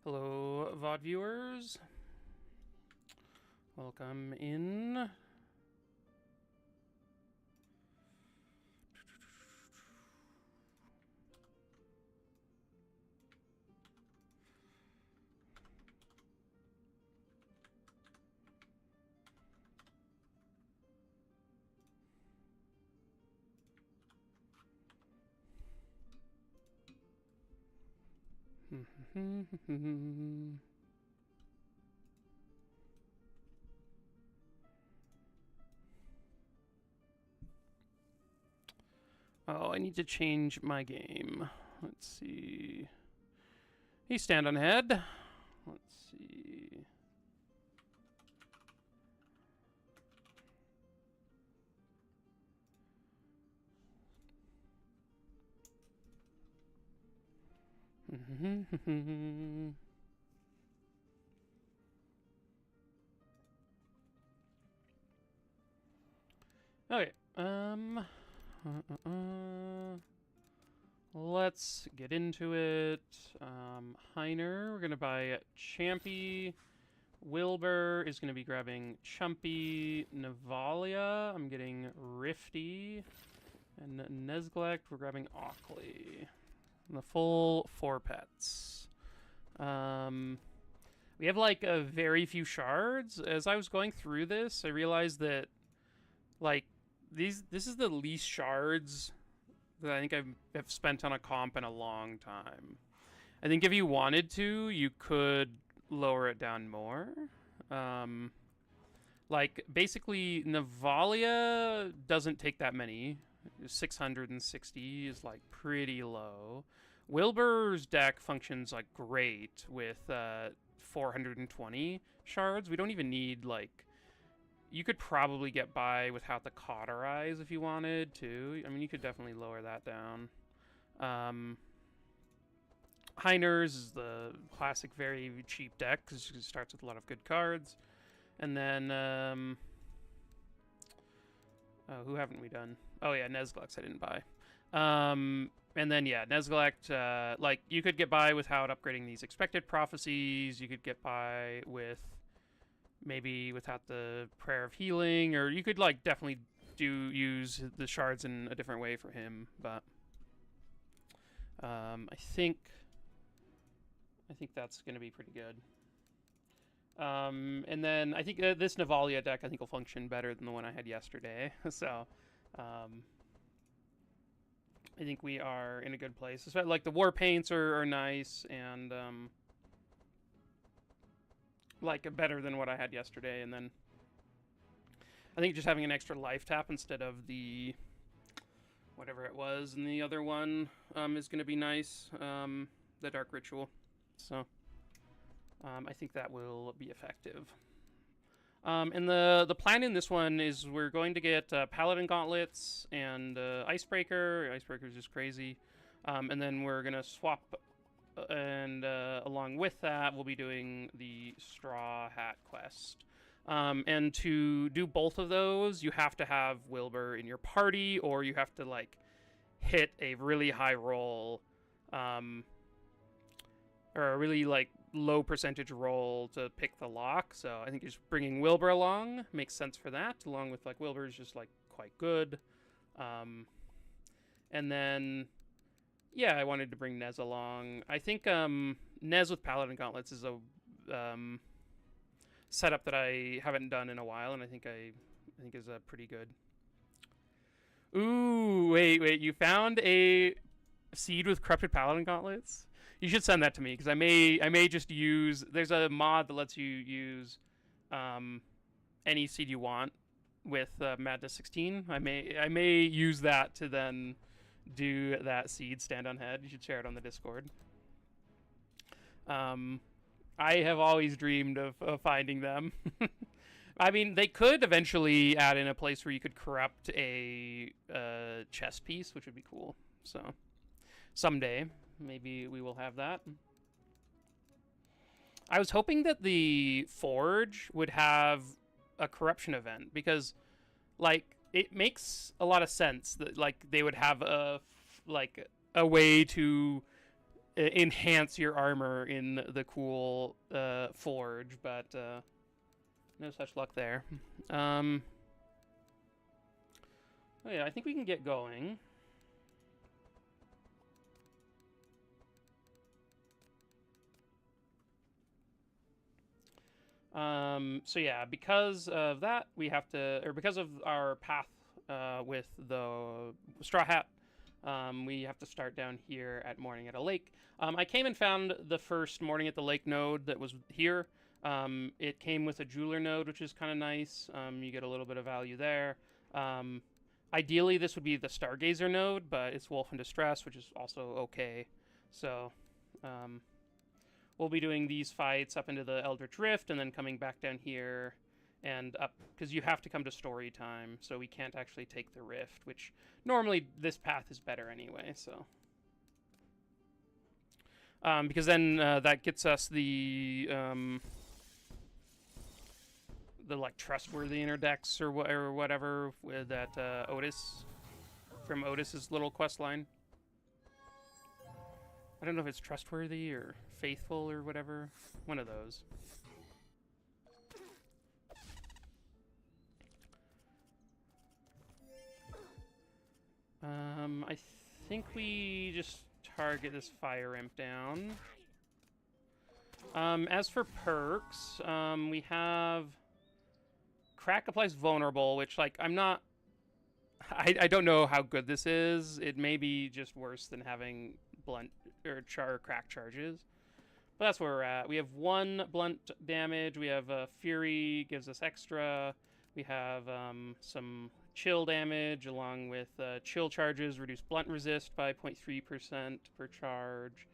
Hello, VOD viewers. Welcome in. Oh, I need to change my game. Let's see. He stand on head. Let's see. Okay. Let's get into it. Heiner, we're gonna buy Champy. Wilbur is gonna be grabbing Chumpy. Navalia, I'm getting Rifty. And Nesglect, we're grabbing Ockley. And the full 4 pets. We have like a very few shards. As I was going through this, I realized that like this is the least shards that I think have spent on a comp in a long time. I think if you wanted to, you could lower it down more. Like basically Navalia doesn't take that many. 660 is like pretty low. Wilbur's deck functions like great with 420 shards. We don't even need like. You could probably get by without the cauterize if you wanted to. I mean, you could definitely lower that down. Heiner's is the classic, very cheap deck because it starts with a lot of good cards. And then, who haven't we done? Oh yeah, Nesglex I didn't buy. And then yeah, Nesglect, like you could get by without upgrading these expected prophecies. You could get by with maybe without the prayer of healing, or you could like definitely use the shards in a different way for him. But I think that's going to be pretty good. And then I think this Navalia deck I think will function better than the one I had yesterday. So I think we are in a good place. Especially, like the war paints are nice and like better than what I had yesterday. And then I think just having an extra life tap instead of the whatever it was and the other one is going to be nice. The Dark Ritual. So I think that will be effective. And the plan in this one is we're going to get Paladin Gauntlets and Icebreaker. Icebreaker is just crazy. And then we're going to swap, and along with that, we'll be doing the Straw Hat quest. And to do both of those, you have to have Wilbur in your party, or you have to, like, hit a really high roll, or a really, like, low percentage roll to pick the lock. So I think just bringing Wilbur along makes sense for that, along with like Wilbur's just like quite good. And then yeah, I wanted to bring Nez along. I think Nez with Paladin Gauntlets is a setup that I haven't done in a while, and I think is pretty good. Ooh, wait, you found a seed with Corrupted Paladin Gauntlets? You should send that to me because I may just use. There's a mod that lets you use any seed you want with Madness 16. I may use that to then do that seed stand on head. You should share it on the Discord. I have always dreamed of finding them. I mean, they could eventually add in a place where you could corrupt a chess piece, which would be cool. So someday. Maybe we will have that. I was hoping that the Forge would have a corruption event because, like, it makes a lot of sense that, like, they would have a way to enhance your armor in the cool forge, but no such luck there. Oh yeah, I think we can get going. So yeah, because of that, we have to, or because of our path with the straw hat, we have to start down here at Morning at a Lake. I came and found the first Morning at the Lake node that was here. It came with a jeweler node, which is kind of nice. You get a little bit of value there. Ideally, this would be the Stargazer node, but it's Wolf in Distress, which is also okay. So, we'll be doing these fights up into the Eldritch Rift, and then coming back down here and up, because you have to come to story time, so we can't actually take the Rift, which normally this path is better anyway, so. Because then that gets us the like trustworthy interdex or whatever with that Otis, from Otis's little quest line. I don't know if it's trustworthy or faithful or whatever. One of those. I think we just target this fire imp down. As for perks, we have Crack applies vulnerable, which, like, I'm not... I don't know how good this is. It may be just worse than having blunt or crack charges. But that's where we're at. We have 1 blunt damage. We have Fury, gives us extra. We have some chill damage, along with chill charges, reduce blunt resist by 0.3% per charge.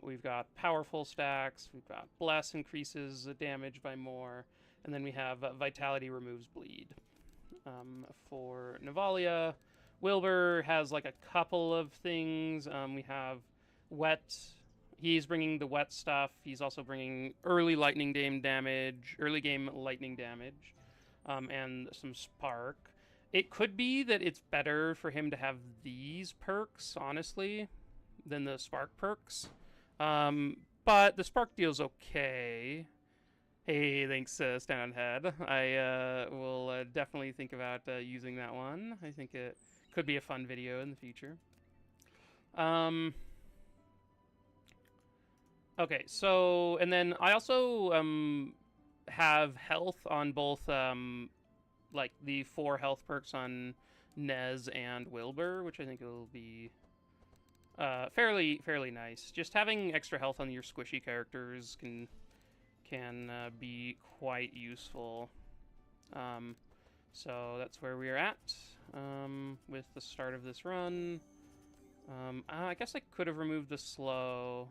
We've got powerful stacks. We've got Bless increases the damage by more. And then we have Vitality removes bleed. For Navalea, Wilbur has like a couple of things. We have Wet. He's bringing the wet stuff. He's also bringing early game lightning damage, and some spark. It could be that it's better for him to have these perks, honestly, than the spark perks. But the spark deal's okay. Hey, thanks, Stand on Head. I will definitely think about using that one. I think it could be a fun video in the future. Okay, so, and then I also have health on both, like, the 4 health perks on Nez and Wilbur, which I think will be fairly nice. Just having extra health on your squishy characters can be quite useful. So that's where we're at with the start of this run. I guess I could have removed the slow.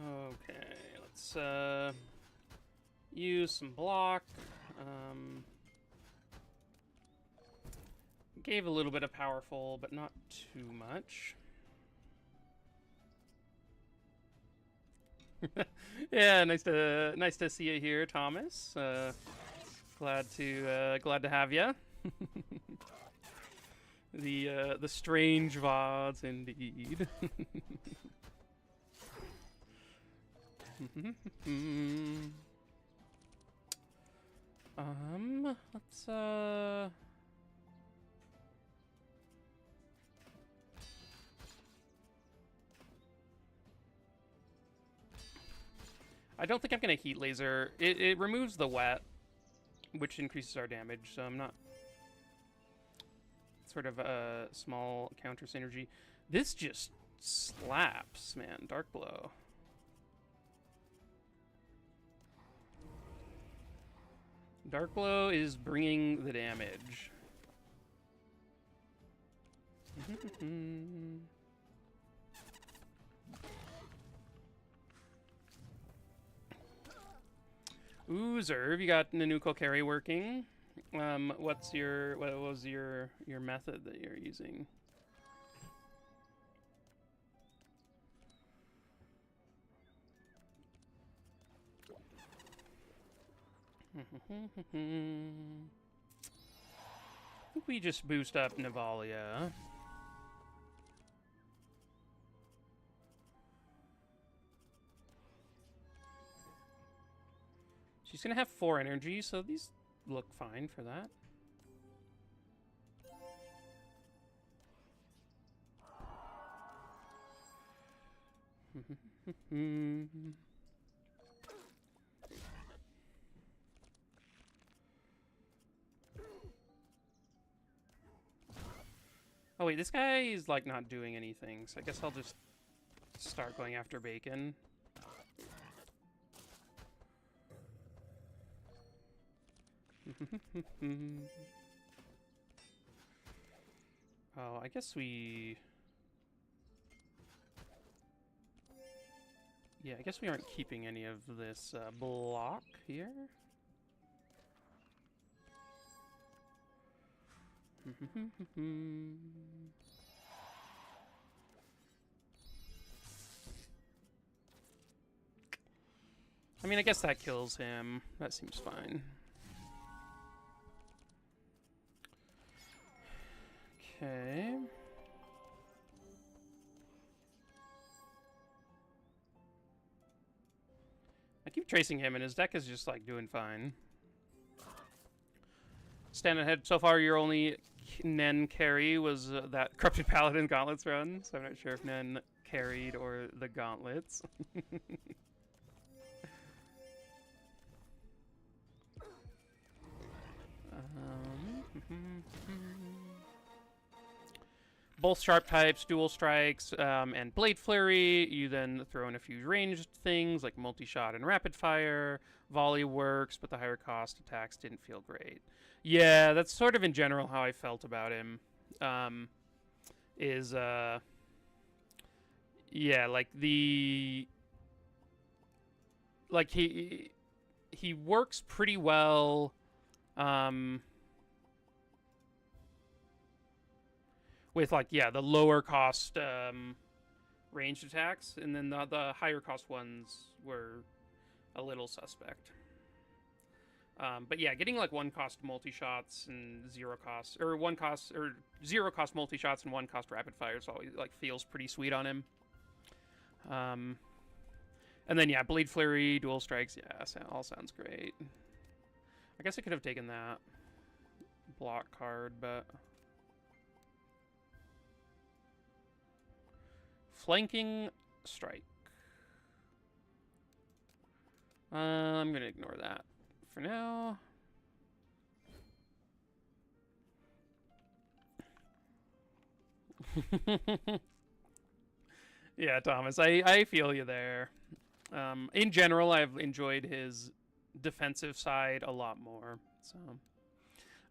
Okay, let's use some block. Gave a little bit of powerful, but not too much. Yeah, nice to see you here, Thomas. Glad to have you. The strange VODs indeed. Let's I don't think I'm gonna heat laser. It removes the wet, which increases our damage, so I'm not... Sort of a small counter synergy. This just slaps, man. Dark Blow. Dark Blow is bringing the damage. Ooh, Zerv, you got Nanuko carry working. What was your method that you're using? I think we just boost up Navalea. She's gonna have 4 energy, so these look fine for that. Oh wait, this guy is like not doing anything, so I guess I'll just start going after bacon. Oh, I guess we... Yeah, I guess we aren't keeping any of this block here. I mean, I guess that kills him. That seems fine. Okay. I keep tracing him, and his deck is just, like, doing fine. Stand ahead. So far, your only Nen carry was that Corrupted Paladin Gauntlets run, so I'm not sure if Nen carried or the Gauntlets. Both sharp types, dual strikes, and blade flurry. You then throw in a few ranged things like multi-shot and rapid fire. Volley works, but the higher cost attacks didn't feel great. Yeah, that's sort of in general how I felt about him. Yeah, like he works pretty well. With, like, yeah, the lower cost ranged attacks, and then the higher cost ones were a little suspect. But yeah, getting like 1 cost multi-shots and 0 cost, or 1 cost, or 0 cost multi-shots and 1 cost rapid fires always, like, feels pretty sweet on him. And then yeah, Blade Flurry, Dual Strikes, yeah, all sounds great. I guess I could have taken that block card, but... Flanking Strike. I'm gonna ignore that for now. Yeah, Thomas, I feel you there. In general, I've enjoyed his defensive side a lot more. So,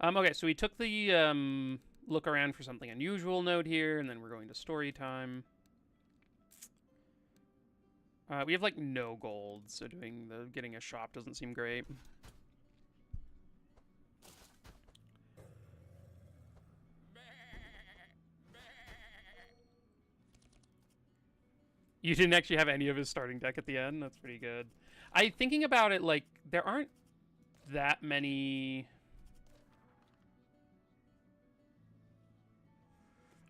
okay, so we took the look around for something unusual note here, and then we're going to story time. We have like no gold, so getting a shop doesn't seem great. You didn't actually have any of his starting deck at the end? That's pretty good. Thinking about it, like, there aren't that many...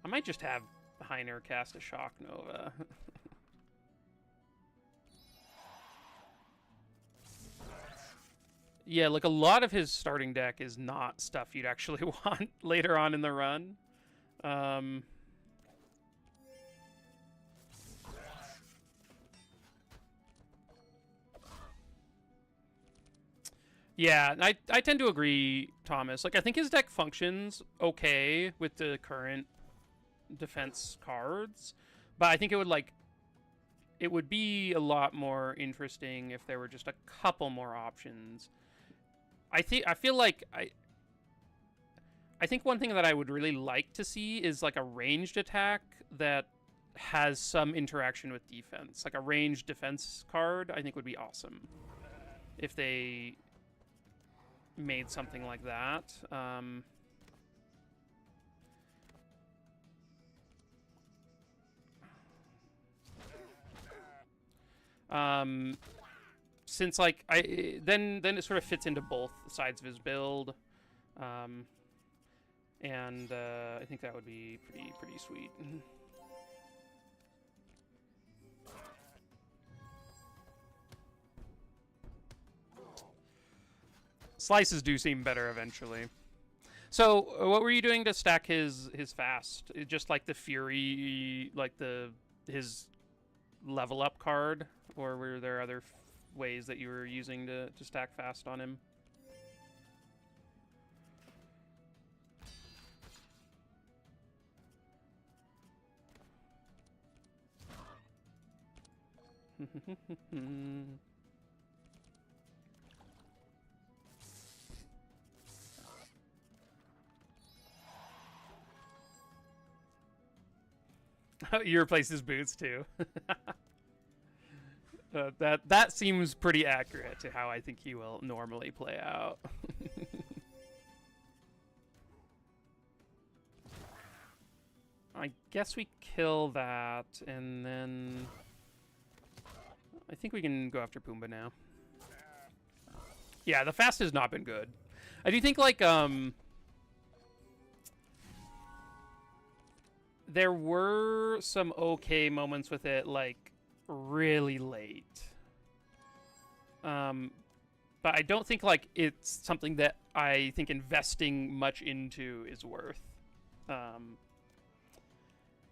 I might just have Heiner cast a Shock Nova. Yeah, like, a lot of his starting deck is not stuff you'd actually want later on in the run. Yeah, I tend to agree, Thomas. Like, I think his deck functions okay with the current defense cards, but I think it would be a lot more interesting if there were just a couple more options. I feel like I think one thing that I would really like to see is like a ranged attack that has some interaction with defense. Like a ranged defense card, I think would be awesome if they made something like that. since like then it sort of fits into both sides of his build, and I think that would be pretty sweet. Slices do seem better eventually. So, what were you doing to stack his fast? Just like the Fury, like his level up card, or were there other ways that you were using to stack fast on him? You replace his boots too. That seems pretty accurate to how I think he will normally play out. I guess we kill that, and then I think we can go after Pumbaa now. Yeah, the fast has not been good. I do think like there were some okay moments with it, like really late. But I don't think like it's something that I think investing much into is worth.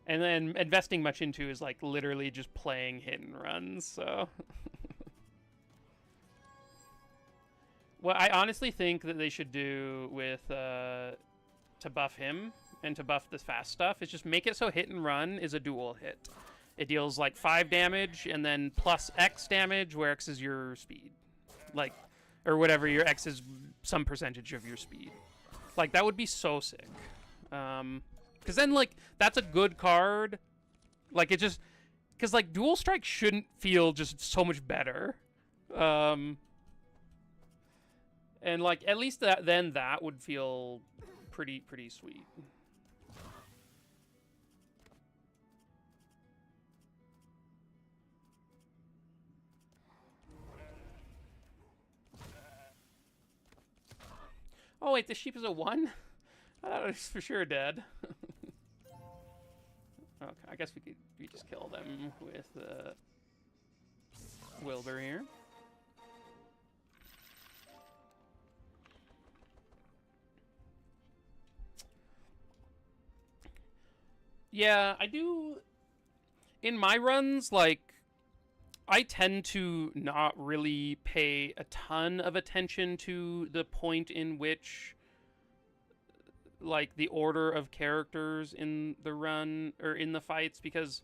And then investing much into is like literally just playing hit and runs. So, what I honestly think that they should do with to buff him and to buff the fast stuff is just make it so hit and run is a dual hit. It deals like 5 damage and then plus X damage, where X is your speed, like, or whatever, your X is some percentage of your speed. Like that would be so sick. Because then, like, that's a good card. Like, it just... Because, like, Dual Strike shouldn't feel just so much better. And, like, at least then that would feel pretty sweet. Oh, wait, the sheep is a 1? I thought it was for sure dead. Okay, I guess we just kill them with Wilbur here. Yeah, I do. In my runs, like, I tend to not really pay a ton of attention to the point in which, like, the order of characters in the run or in the fights, because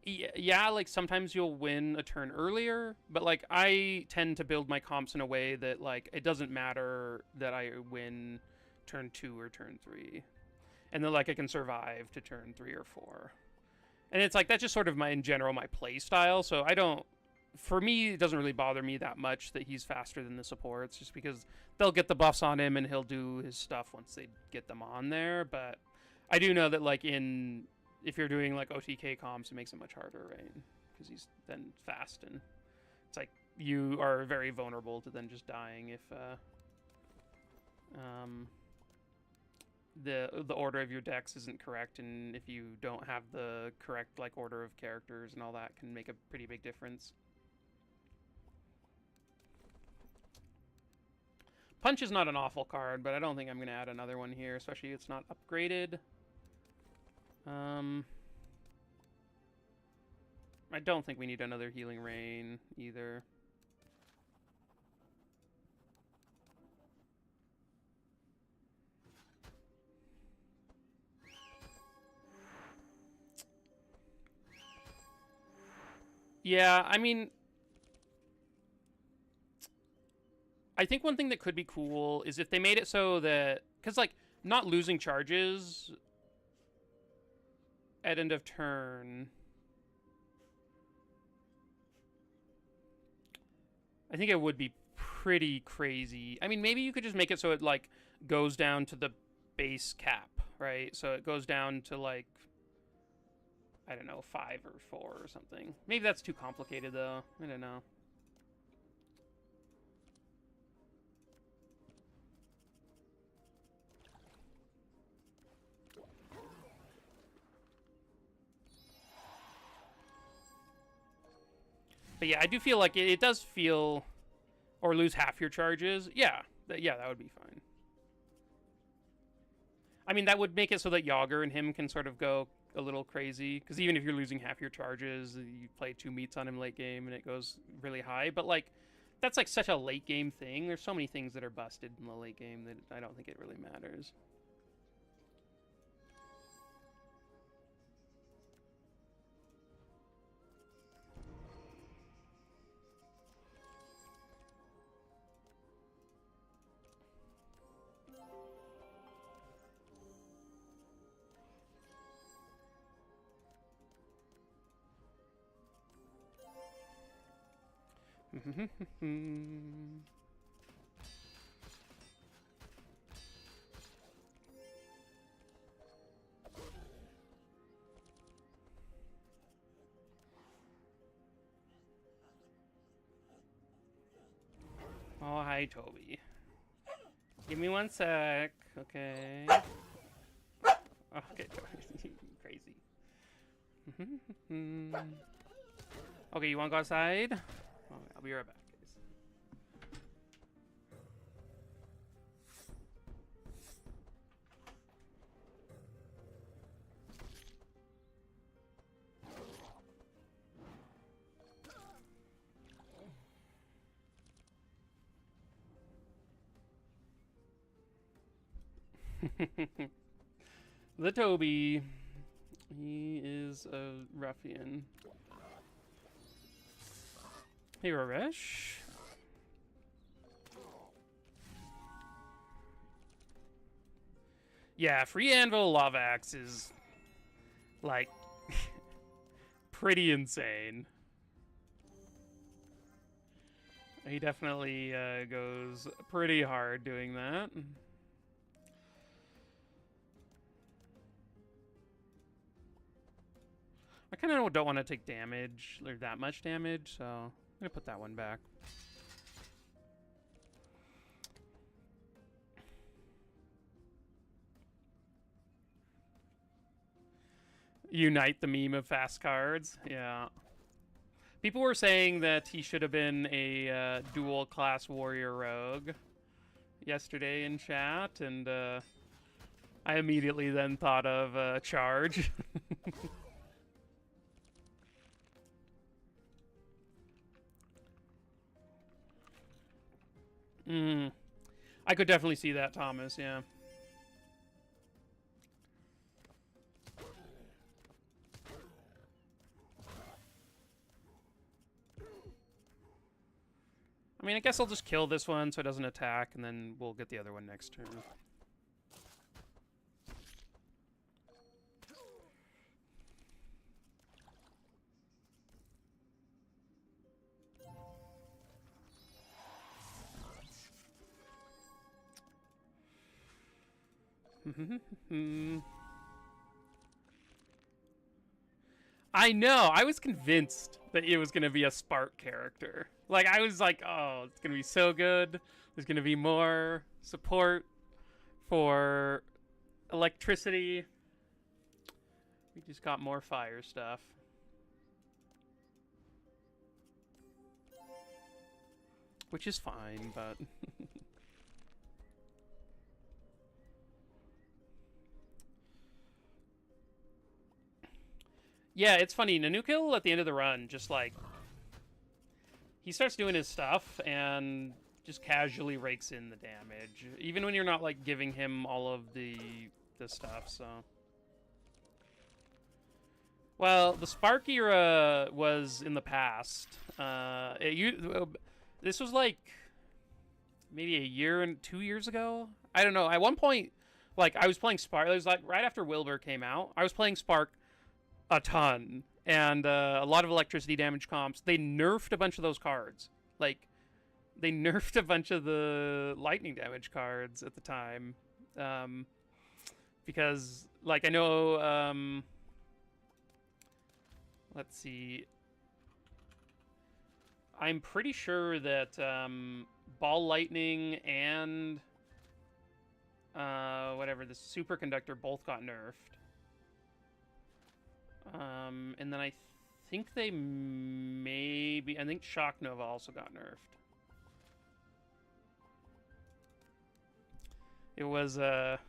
yeah, like sometimes you'll win a turn earlier, but like I tend to build my comps in a way that like it doesn't matter that I win turn 2 or turn 3, and then like I can survive to turn 3 or 4. And it's like that's just sort of my, in general, my play style. So I don't, for me, it doesn't really bother me that much that he's faster than the supports, just because they'll get the buffs on him and he'll do his stuff once they get them on there. But I do know that, like, if you're doing like OTK comps, it makes it much harder, right? Because he's then fast, and it's like you are very vulnerable to then just dying if the order of your decks isn't correct, and if you don't have the correct like order of characters and all that can make a pretty big difference. Punch is not an awful card, but I don't think I'm going to add another one here, especially if it's not upgraded. I don't think we need another Healing Rain either. Yeah, I mean, I think one thing that could be cool is if they made it so that, because like not losing charges at end of turn, I think it would be pretty crazy. I mean, maybe you could just make it so it like goes down to the base cap, right? So it goes down to like, I don't know, 5 or 4 or something. Maybe that's too complicated though. I don't know. But yeah, I do feel like it does feel... Or lose half your charges. Yeah, that would be fine. I mean, that would make it so that Yager and him can sort of go a little crazy. Because even if you're losing half your charges, you play 2 meats on him late game and it goes really high. But, like, that's, like, such a late game thing. There's so many things that are busted in the late game that I don't think it really matters. Oh, hi, Toby. Give me 1 sec. Okay. Okay, crazy. Okay, you want to go outside? Oh, I'll be right back, guys. The Toby. He is a ruffian. Hey, Raresh. Yeah, free anvil lava axe is, like, pretty insane. He definitely goes pretty hard doing that. I kind of don't want to take damage, or that much damage, so I'm going to put that one back. Unite the meme of fast cards. Yeah. People were saying that he should have been a dual class warrior rogue yesterday in chat, and I immediately then thought of charge. I could definitely see that, Thomas, yeah. I mean, I guess I'll just kill this one so it doesn't attack, and then we'll get the other one next turn. I know. I was convinced that it was going to be a Spark character. Like, I was like, oh, it's going to be so good. There's going to be more support for electricity. We just got more fire stuff. Which is fine, but... Yeah, it's funny. Nanukil at the end of the run, just like... He starts doing his stuff and just casually rakes in the damage. Even when you're not, like, giving him all of the stuff, so... Well, the Spark era was in the past. This was, like, maybe a year and 2 years ago? I don't know. At one point, like, I was playing Spark. It was, like, right after Wilbur came out. I was playing Spark a ton, and a lot of electricity damage comps. They nerfed a bunch of those cards. Like, they nerfed a bunch of the lightning damage cards at the time. Because, like, I know, let's see. I'm pretty sure that Ball Lightning and whatever, the Superconductor both got nerfed. And then I think they maybe... I think Shock Nova also got nerfed. It was a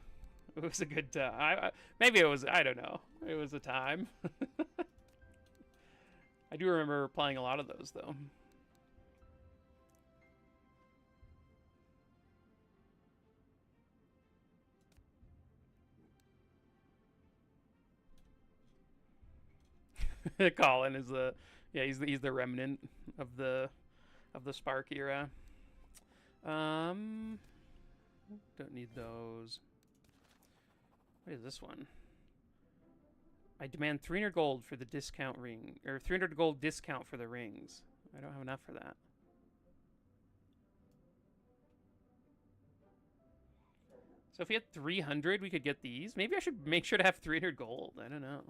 good time. Maybe it was... I don't know. It was a time. I do remember playing a lot of those, though. Colin is the... Yeah, he's the remnant of the Spark era. Don't need those. What is this one? I demand 300 gold for the discount ring, or 300 gold discount for the rings. I don't have enough for that. So if we had 300, we could get these. Maybe I should make sure to have 300 gold. I don't know.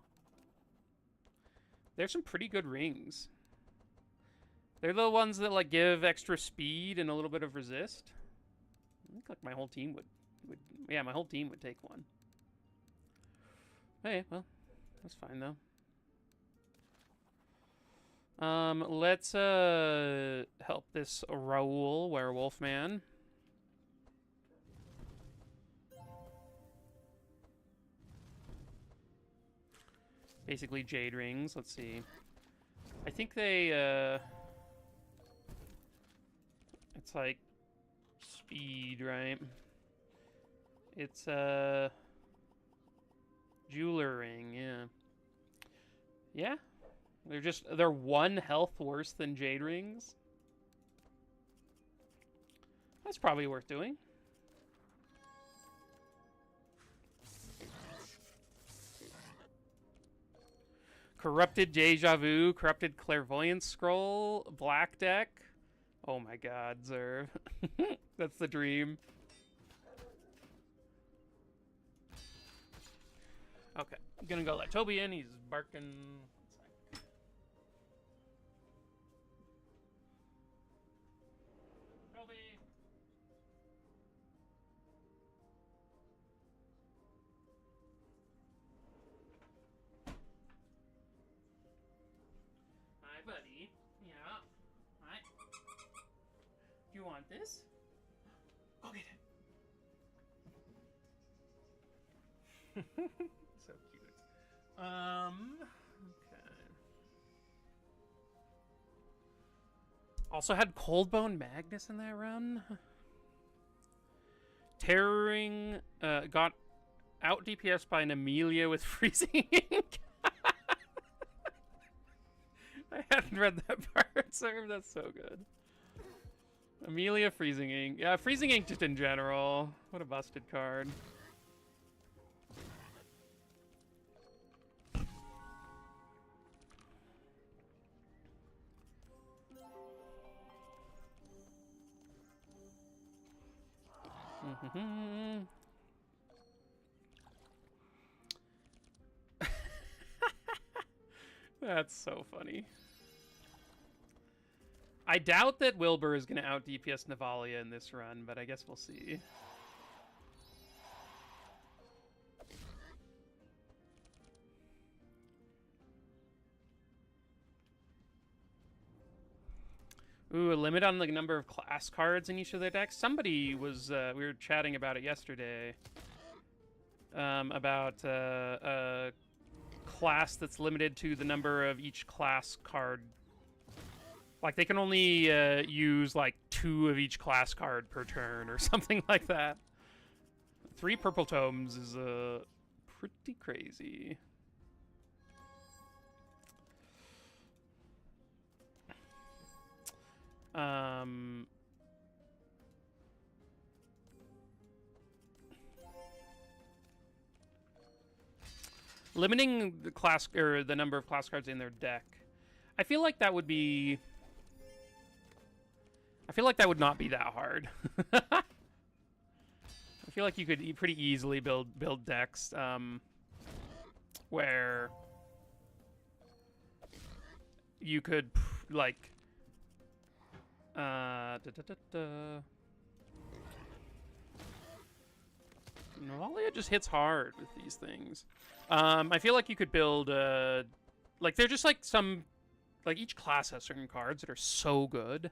There's some pretty good rings. They're the ones that like give extra speed and a little bit of resist. I think like my whole team would yeah, my whole team would take one. Hey, well, that's fine though. Let's help this Raoul werewolf man. Basically jade rings. Let's see. I think they it's like speed, right? It's jeweler ring, yeah. Yeah. They're 1 health worse than jade rings. That's probably worth doing. Corrupted Deja Vu, Corrupted Clairvoyance Scroll, Black Deck. Oh my god, Zerv. That's the dream. Okay, I'm gonna go let Toby in. He's barking. Toby! Hi, buddy. Yeah. Hi. Do you want this? Go get it. So cute. Okay. Also had Coldbone Magnus in that run. Terroring got out DPS by an Amelia with freezing ink. I hadn't read that part, sir. That's so good. Amelia freezing ink. Yeah, freezing ink just in general. What a busted card. That's so funny. I doubt that Wilbur is going to out DPS Navalea in this run, but I guess we'll see. Ooh, a limit on the number of class cards in each of their decks? Somebody was, we were chatting about it yesterday. About a class that's limited to the number of each class card. Like, they can only use, like, 2 of each class card per turn or something like that. 3 purple tomes is pretty crazy. Limiting the class or the number of class cards in their deck. I feel like that would be. I feel like that would not be that hard. I feel like you could pretty easily build decks where you could like. Navalea just hits hard with these things. I feel like you could build like they're just like some like each class has certain cards that are so good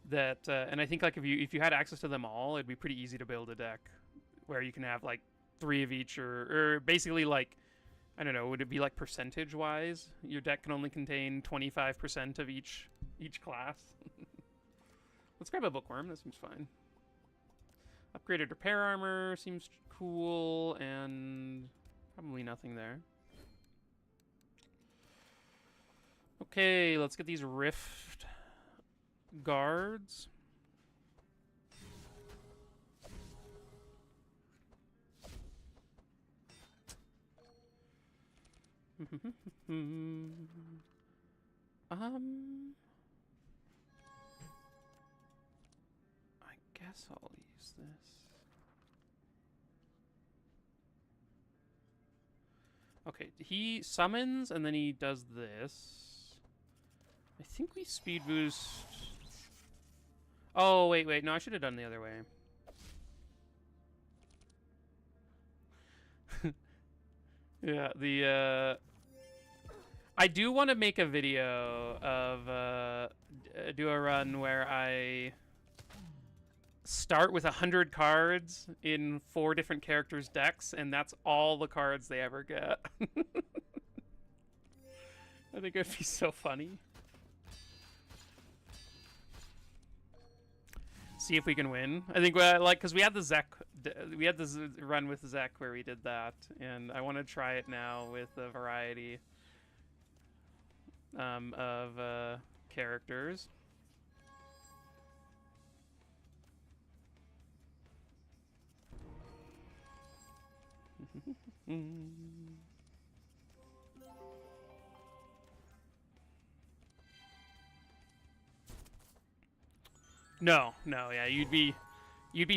that, and I think like if you had access to them all, it'd be pretty easy to build a deck where you can have like 3 of each, or basically like, I don't know, would it be like percentage wise? Your deck can only contain 25% of each class. Let's grab a bookworm. That seems fine. Upgraded repair armor seems cool, and probably nothing there. Okay, let's get these rift guards. I guess I'll use this. Okay, he summons and then he does this. I think we speed boost. Oh, wait. No, I should have done the other way. Yeah, the, I do want to make a video of, do a run where I start with 100 cards in 4 different characters' decks, and that's all the cards they ever get. I think it'd be so funny. See if we can win. I think like, because we had this run with Zek where we did that, and I want to try it now with a variety of characters. No, yeah, you'd be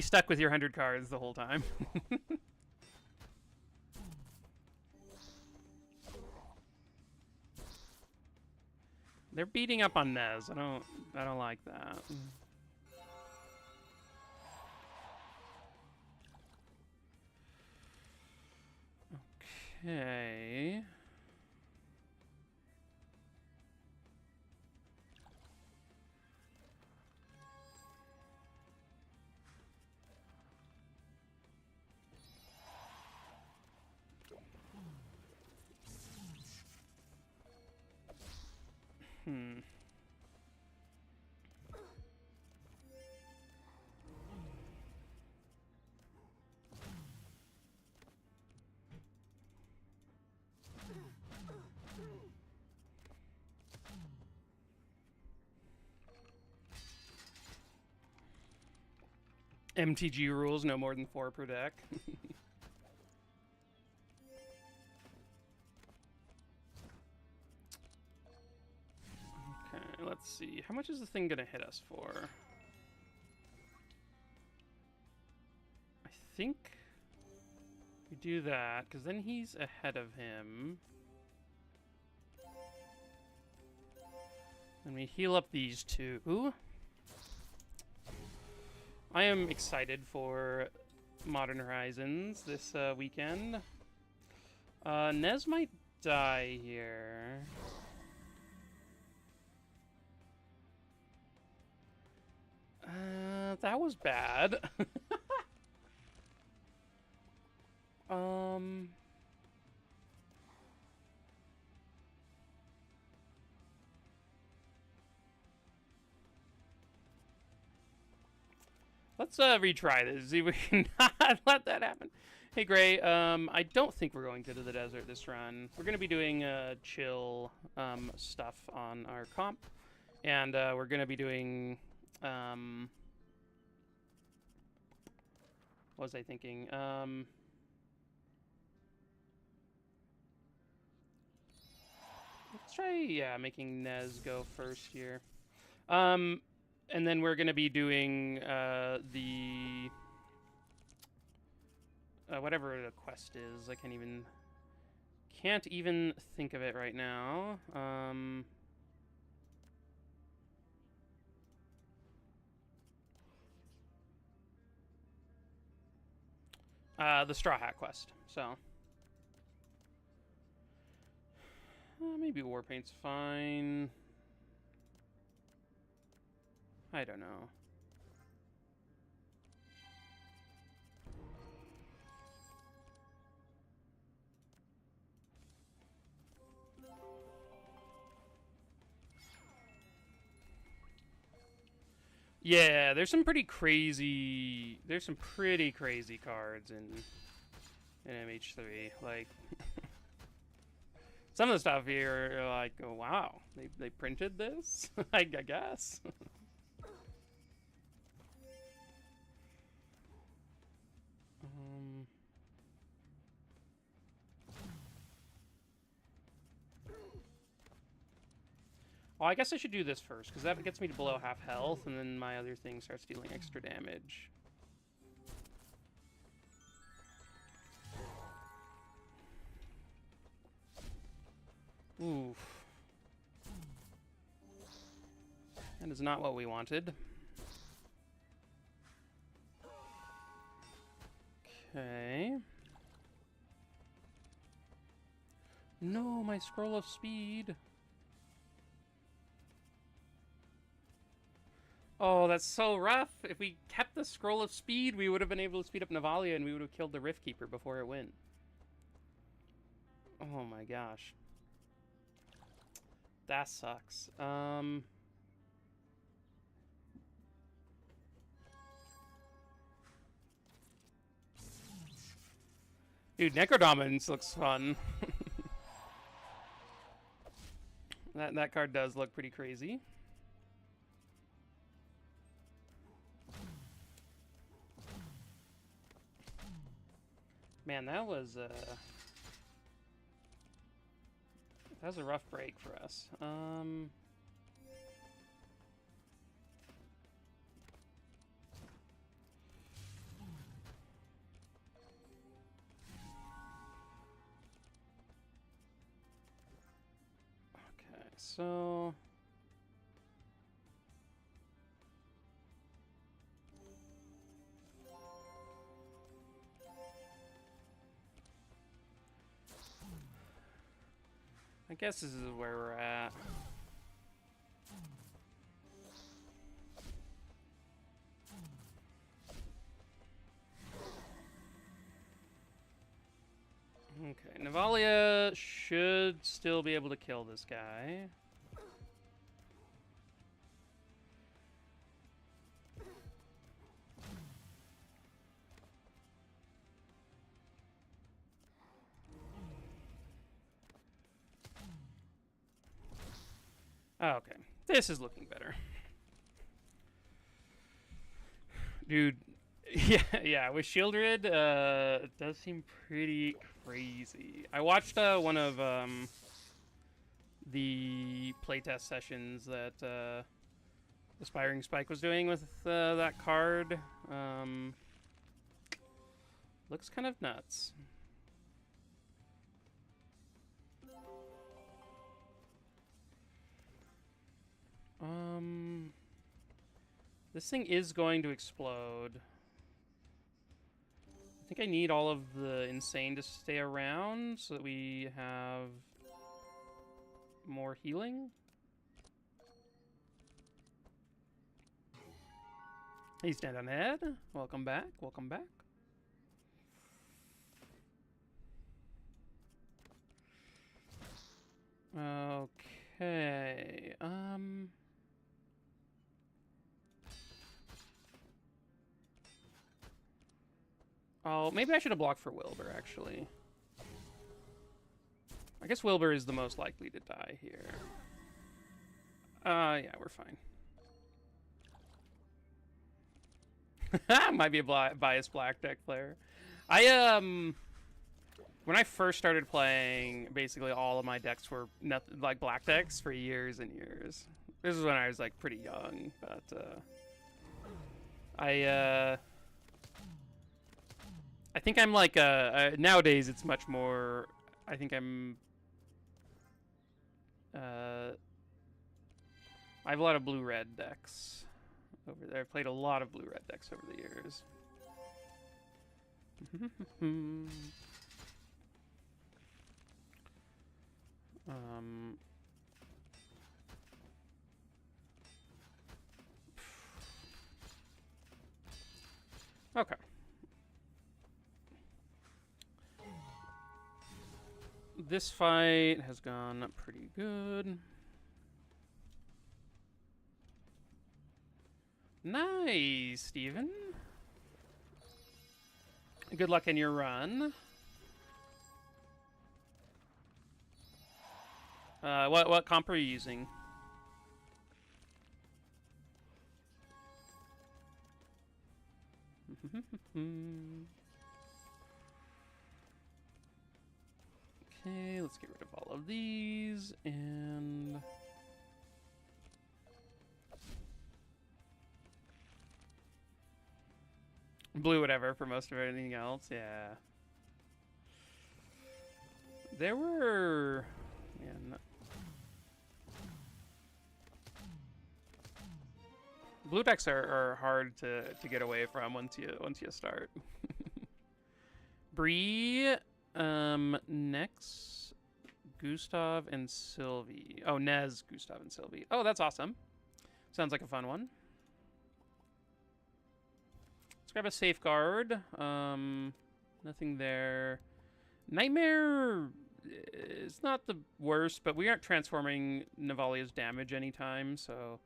stuck with your 100 cards the whole time. They're beating up on Nez. I don't like that. Okay. MTG rules, no more than 4 per deck. Okay, let's see. How much is the thing gonna hit us for? I think we do that, because then he's ahead of him. And we heal up these 2. Ooh. I am excited for Modern Horizons this weekend. Nez might die here. That was bad. Let's retry this. See if we can not let that happen. Hey, Gray. I don't think we're going to the desert this run. We're going to be doing chill stuff on our comp, and we're going to be doing. What was I thinking? Let's try, making Nez go first here. And then we're going to be doing the... whatever the quest is. I can't even think of it right now. The Straw Hat quest, so... maybe Warpaint's fine. I don't know. Yeah, there's some pretty crazy cards in MH3. Like some of the stuff here are like, oh, wow, they printed this? I guess. Well, I guess I should do this first, because that gets me to below half health, and then my other thing starts dealing extra damage. Oof. That is not what we wanted. Okay. No, my scroll of speed. Oh, that's so rough. If we kept the scroll of speed, we would have been able to speed up Navalea and we would have killed the Rift Keeper before it went. Oh my gosh. That sucks. Dude, Necrodominance looks fun. That card does look pretty crazy. Man, that was a rough break for us. Okay, so I guess this is where we're at. Okay, Navalea should still be able to kill this guy. Oh, okay, this is looking better. Dude, yeah, with Shieldred, it does seem pretty crazy. I watched one of the playtest sessions that Aspiring Spike was doing with that card. Looks kind of nuts. This thing is going to explode. I think I need all of the insane to stay around so that we have more healing. Hey, stand on head. Welcome back. Welcome back. Okay. Oh, maybe I should have blocked for Wilbur, actually. I guess Wilbur is the most likely to die here. Yeah, we're fine. Might be a biased black deck player. When I first started playing, basically all of my decks were like black decks for years and years. This is when I was like pretty young, but I think I'm like nowadays it's much more. I think I'm. I have a lot of blue-red decks over there. I've played a lot of blue-red decks over the years. Okay. This fight has gone pretty good. Nice, Steven. Good luck in your run. What comp are you using? Okay, let's get rid of all of these and blue whatever for most of everything else. Yeah. There were blue decks are hard to get away from once you start. Bree, next Gustav and Sylvie. Oh, Nez, Gustav and Sylvie. Oh, that's awesome. Sounds like a fun one. Let's grab a safeguard. Nothing there. Nightmare is not the worst, but we aren't transforming Navalea's damage anytime, so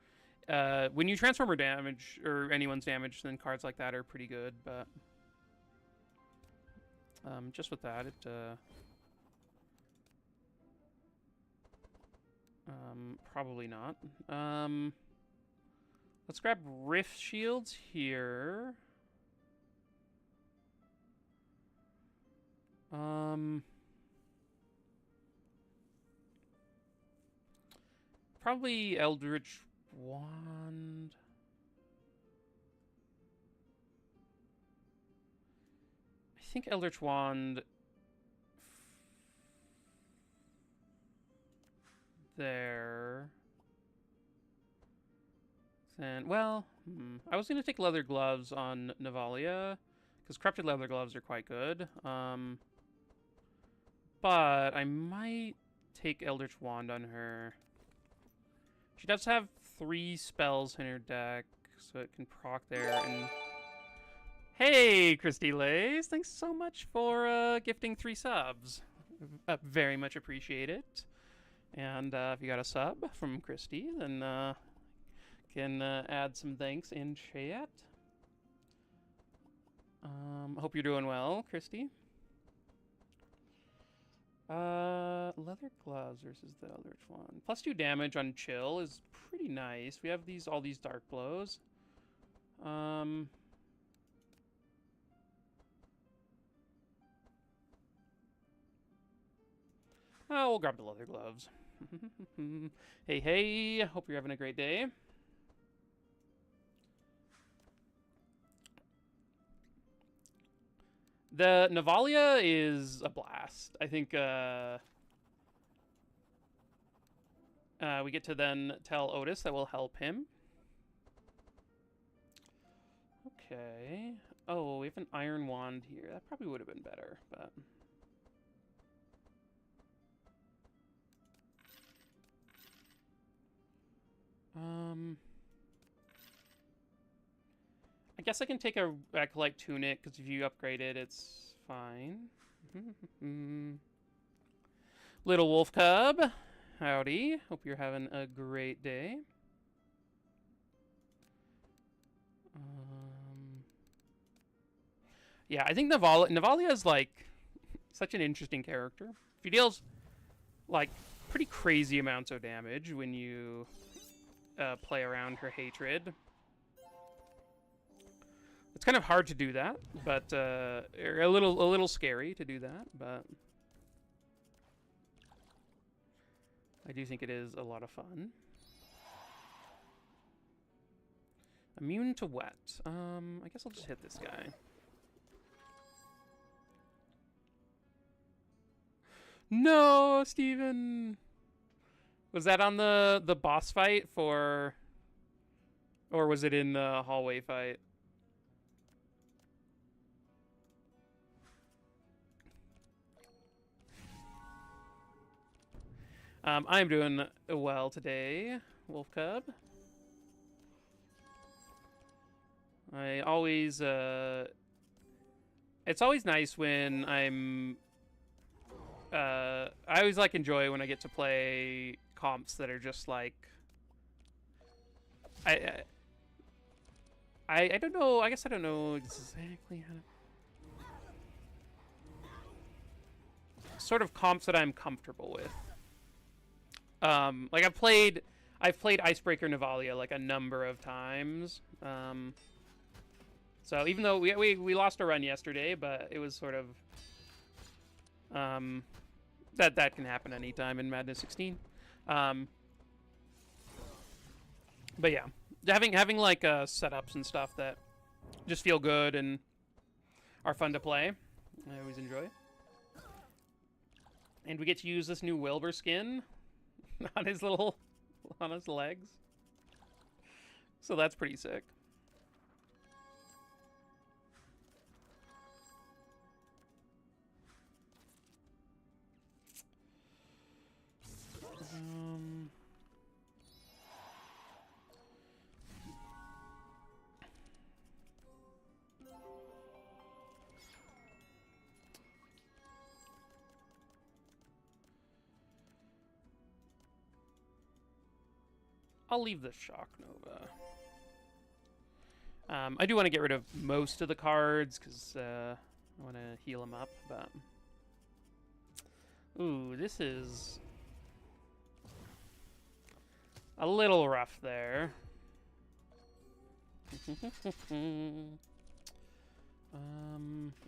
when you transform her damage or anyone's damage, then cards like that are pretty good, but just with that, it probably not. Let's grab Rift Shields here. Probably Eldritch Wand. I think Eldritch Wand there. Then, well, I was going to take Leather Gloves on Navalea, because Corrupted Leather Gloves are quite good. But I might take Eldritch Wand on her. She does have 3 spells in her deck, so it can proc there. And hey, Christy Lays, thanks so much for gifting 3 subs. Very much appreciate it. And if you got a sub from Christy, then can add some thanks in chat. Hope you're doing well, Christy. Leather Gloves versus the Eldritch Wand. +2 damage on Chill is pretty nice. We have all these Dark Blows. Oh, we'll grab the Leather Gloves. Hey, hope you're having a great day. The Navalea is a blast. I think we get to then tell Otis that will help him. Okay. Oh, we have an Iron Wand here. That probably would have been better, but... I guess I can take a Acolyte Tunic, because if you upgrade it, it's fine. Little Wolf Cub, howdy. Hope you're having a great day. Yeah, I think Navalea is, like, such an interesting character. She deals, like, pretty crazy amounts of damage when you play around her hatred. It's kind of hard to do that, but a little scary to do that, but I do think it is a lot of fun. Immune to wet. I guess I'll just hit this guy. No, Steven! Was that on the boss fight for... Or was it in the hallway fight? I'm doing well today, Wolf Cub. I always, it's always nice when I always, like, enjoy when I get to play comps that are just, like, I don't know, I guess I don't know exactly how to... Sort of comps that I'm comfortable with. Like, I've played Icebreaker Navalea, like, a number of times. So even though we lost a run yesterday, but it was sort of... that can happen anytime in Madness 16. But yeah, having like setups and stuff that just feel good and are fun to play, I always enjoy. And we get to use this new Wilbur skin on his legs, so that's pretty sick. I'll leave the Shock Nova. I do want to get rid of most of the cards because I want to heal them up, but... Ooh, this is a little rough there.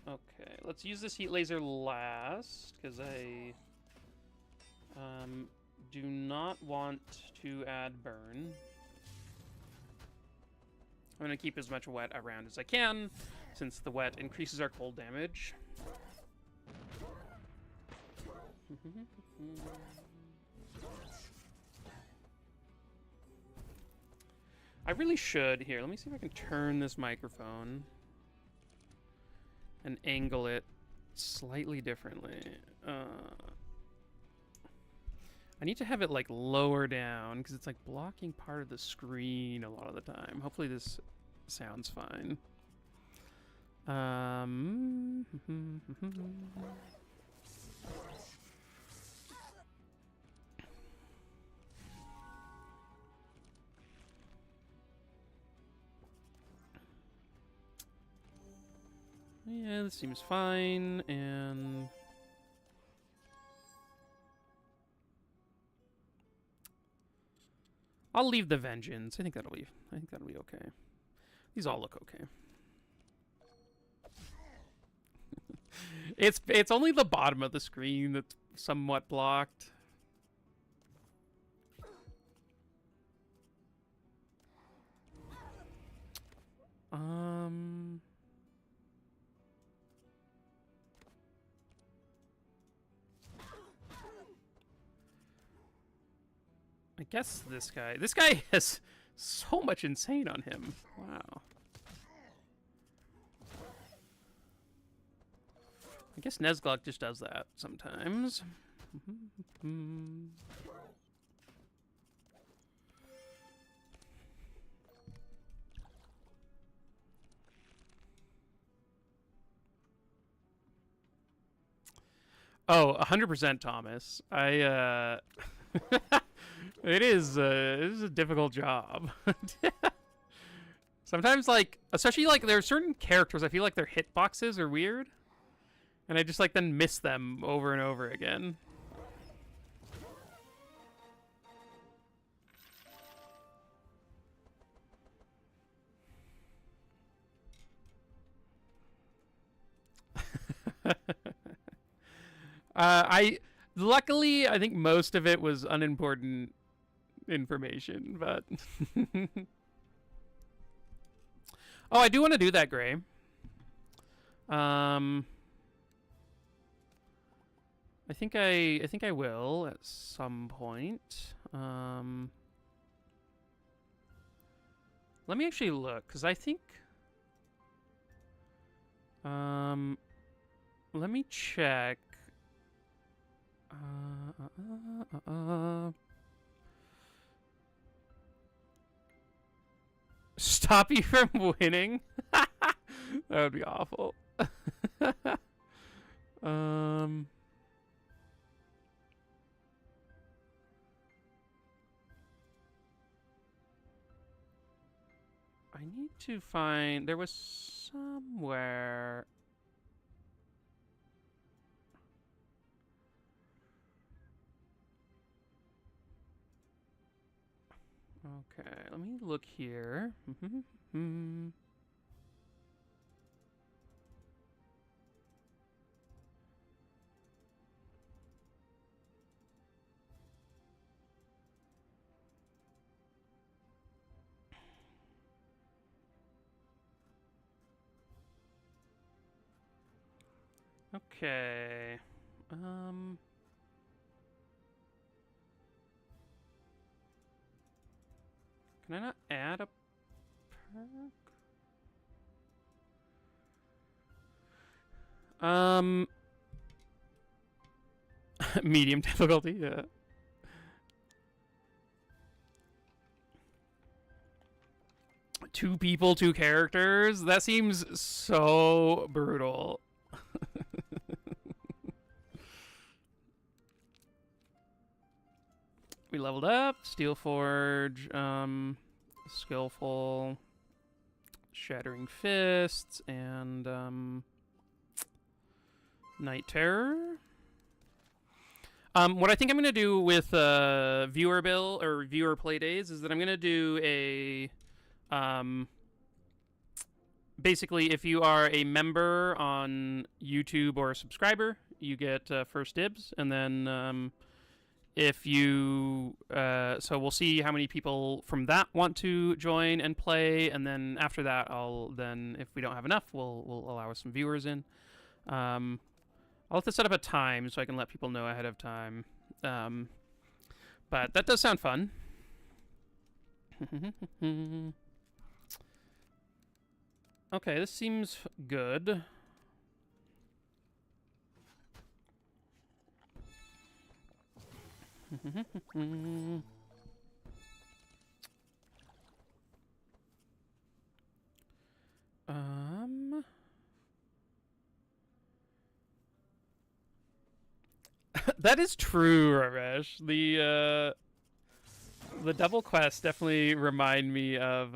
Okay, let's use this heat laser last, because I do not want to add burn. I'm going to keep as much wet around as I can, since the wet increases our cold damage. I really should. Here, let me see if I can turn this microphone and angle it slightly differently. I need to have it, like, lower down, because it's, like, blocking part of the screen a lot of the time. Hopefully this sounds fine. Yeah, this seems fine, and... I'll leave the Vengeance. I think that'll be okay. These all look okay. It's only the bottom of the screen that's somewhat blocked. I guess this guy has so much insane on him. Wow. I guess Nezglok just does that sometimes. Oh, 100% Thomas. It is a difficult job. Sometimes, like, especially, like, there are certain characters I feel like their hitboxes are weird. And I just, like, then miss them over and over again. Luckily, I think most of it was unimportant information, but... Oh, I do want to do that, Gray. I think I will at some point. Let me actually look, because I think... let me check. Stop. stop you from winning? That would be awful. I need to find... There was somewhere... Okay, let me look here. Okay. Can I not add a perk? Medium difficulty, yeah. Two people, two characters? That seems so brutal. We leveled up. Steel Forge, Skillful, Shattering Fists, and Night Terror. What I think I'm gonna do with viewer bill or viewer play days is that I'm gonna do a basically, if you are a member on YouTube or a subscriber, you get first dibs, and then if you so we'll see how many people from that want to join and play, and then after that, if we don't have enough, we'll allow some viewers in. I'll have to set up a time so I can let people know ahead of time. But that does sound fun. Okay, this seems good. That is true, Ramesh. The double quests definitely remind me of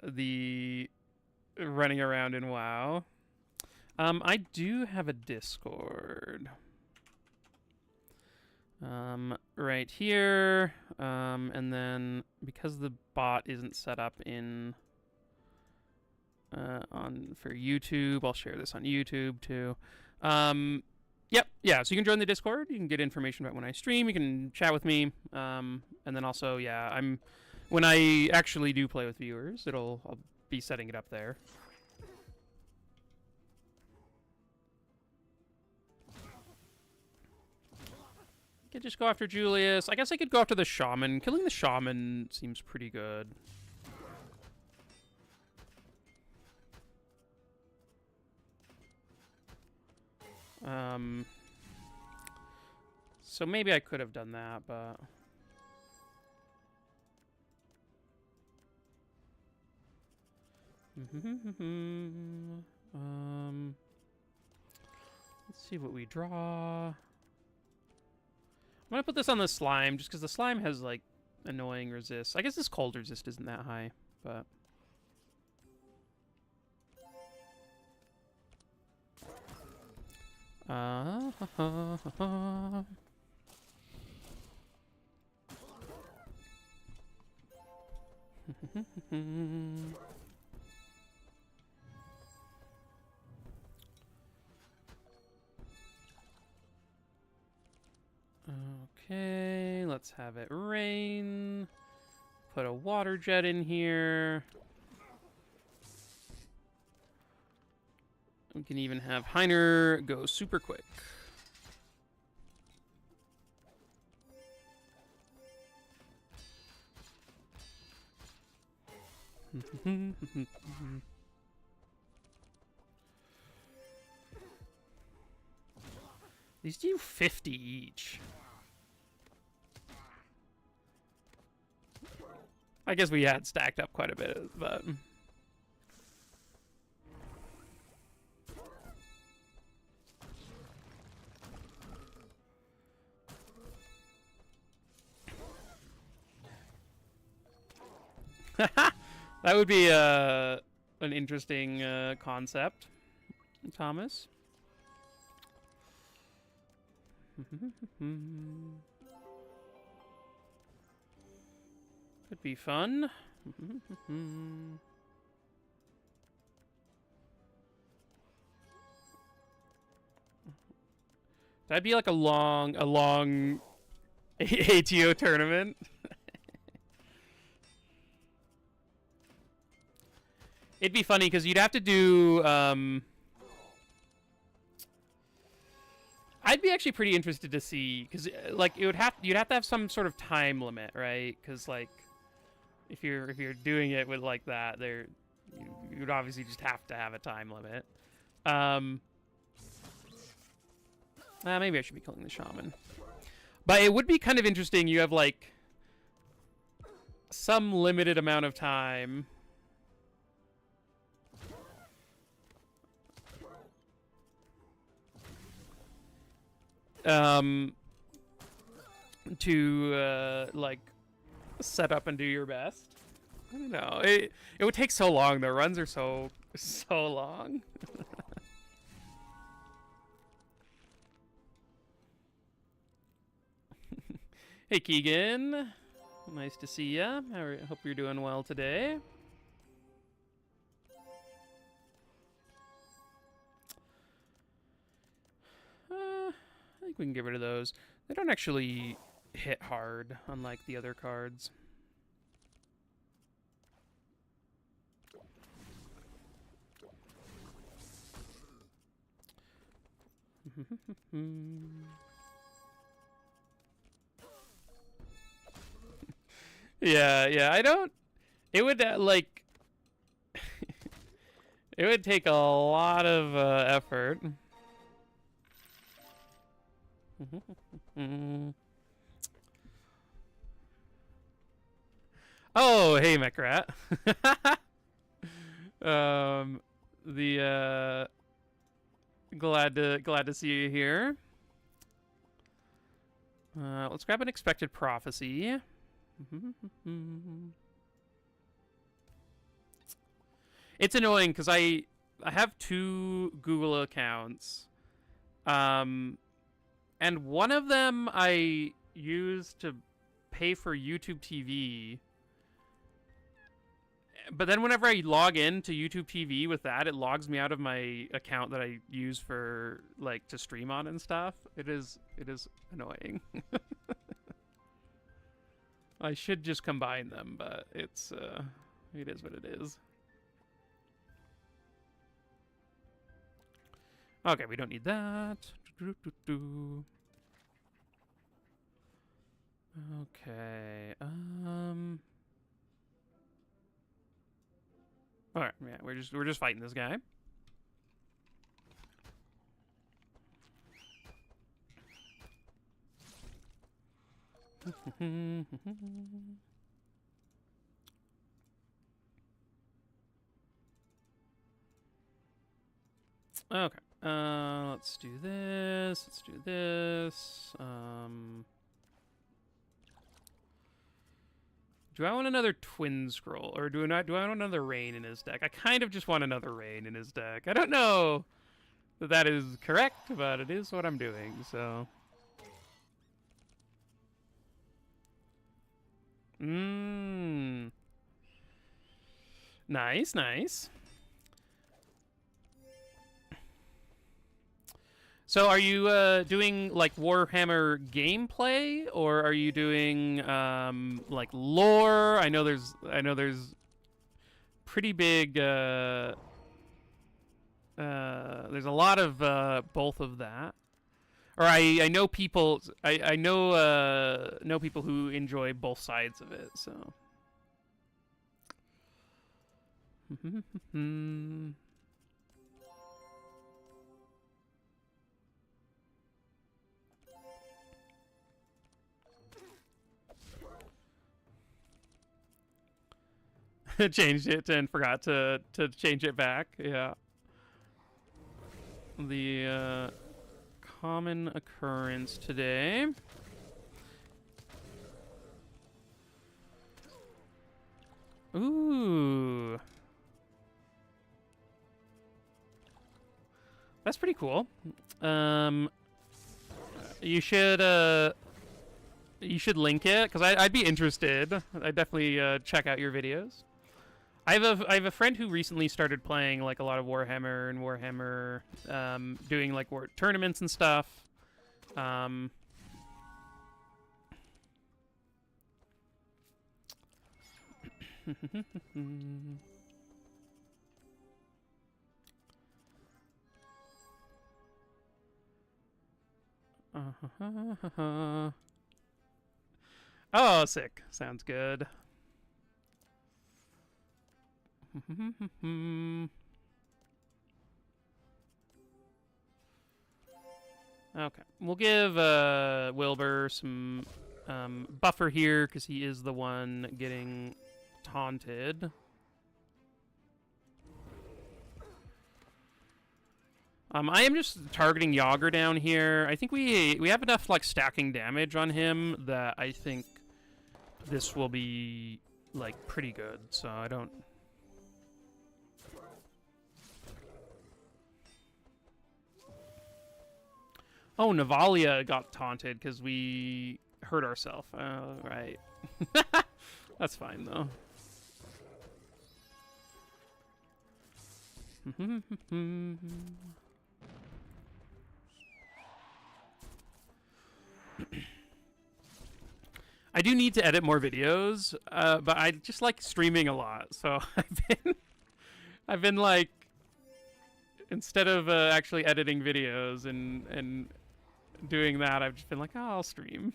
the running around in WoW. I do have a Discord. Right here. And then because the bot isn't set up in for YouTube, I'll share this on YouTube too. Yep, yeah, so you can join the Discord, you can get information about when I stream, you can chat with me, and then also, yeah, when I actually do play with viewers, I'll be setting it up there. I could just go after Julius. I guess I could go after the Shaman. Killing the Shaman seems pretty good. So maybe I could have done that, but... let's see what we draw. I'm gonna put this on the slime, just because the slime has, like, annoying resist. I guess this cold resist isn't that high, but... Okay, let's have it rain. Put a water jet in here. We can even have Heiner go super quick. These do 50 each. I guess we had stacked up quite a bit, but... That would be an interesting concept, Thomas. Could be fun. That'd be like a long ATO tournament. It'd be funny because you'd have to do. I'd be actually pretty interested to see because like you'd have to have some sort of time limit, right? Because like if you're doing it with like that, you'd obviously just have to have a time limit. Maybe I should be killing the shaman, but it would be kind of interesting. You have like some limited amount of time. To like set up and do your best. I don't know. It would take so long. The runs are so long. Hey Keegan, nice to see ya. I hope you're doing well today. I think we can get rid of those. They don't actually hit hard, unlike the other cards. Yeah, I don't... It would, like... it would take a lot of effort. Oh, hey, Mechrat. Glad to see you here. Let's grab an expected prophecy. It's annoying because I have 2 Google accounts. And one of them I use to pay for YouTube TV. But then whenever I log in to YouTube TV with that, it logs me out of my account that I use for like to stream on and stuff. It is annoying. I should just combine them, but it is what it is. Okay, we don't need that. Okay. All right. Yeah, we're just fighting this guy. Okay. Let's do this. Let's do this. Do I want another Twin Scroll, or do I want another Rain in his deck? I kind of just want another Rain in his deck. I don't know that is correct, but it is what I'm doing, so... Nice, nice. So are you doing like Warhammer gameplay, or are you doing like lore? I know there's pretty big there's a lot of both of that. Or I know people I know people who enjoy both sides of it, so changed it and forgot to change it back. Yeah. The common occurrence today. Ooh. That's pretty cool. You should link it because I'd be interested. I'd definitely check out your videos. I have a friend who recently started playing like a lot of Warhammer and Warhammer, doing like war tournaments and stuff. Oh, sick. Sounds good. Okay, we'll give Wilbur some buffer here because he is the one getting taunted. I am just targeting Yager down here. I think we have enough like stacking damage on him that I think this will be like pretty good. So I don't. Oh, Navalea got taunted because we hurt ourselves. Oh, right. That's fine though. I do need to edit more videos, but I just like streaming a lot. So I've been like, instead of actually editing videos and doing that, I've just been like, oh, I'll stream.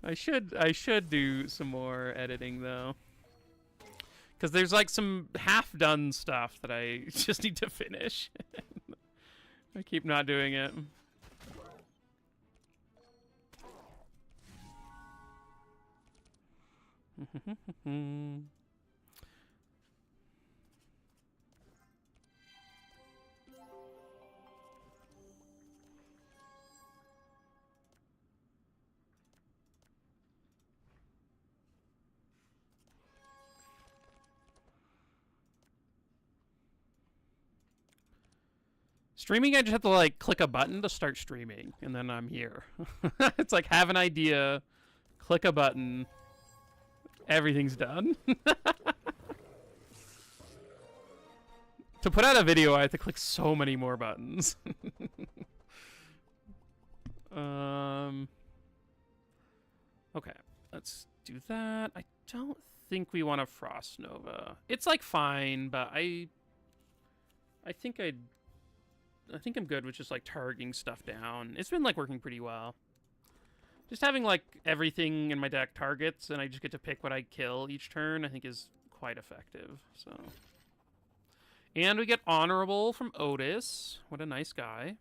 I should do some more editing though, because there's like some half-done stuff that I just need to finish. I keep not doing it. Streaming, I just have to like click a button to start streaming, and then I'm here. It's like have an idea, click a button, everything's done. To put out a video, I have to click so many more buttons. Okay, let's do that. I don't think we want a Frost Nova. It's like fine, but I think I'm good with just like targeting stuff down. It's been like working pretty well. Just having like everything in my deck targets and I just get to pick what I kill each turn, I think is quite effective. So, and we get Honorable from Otis. What a nice guy.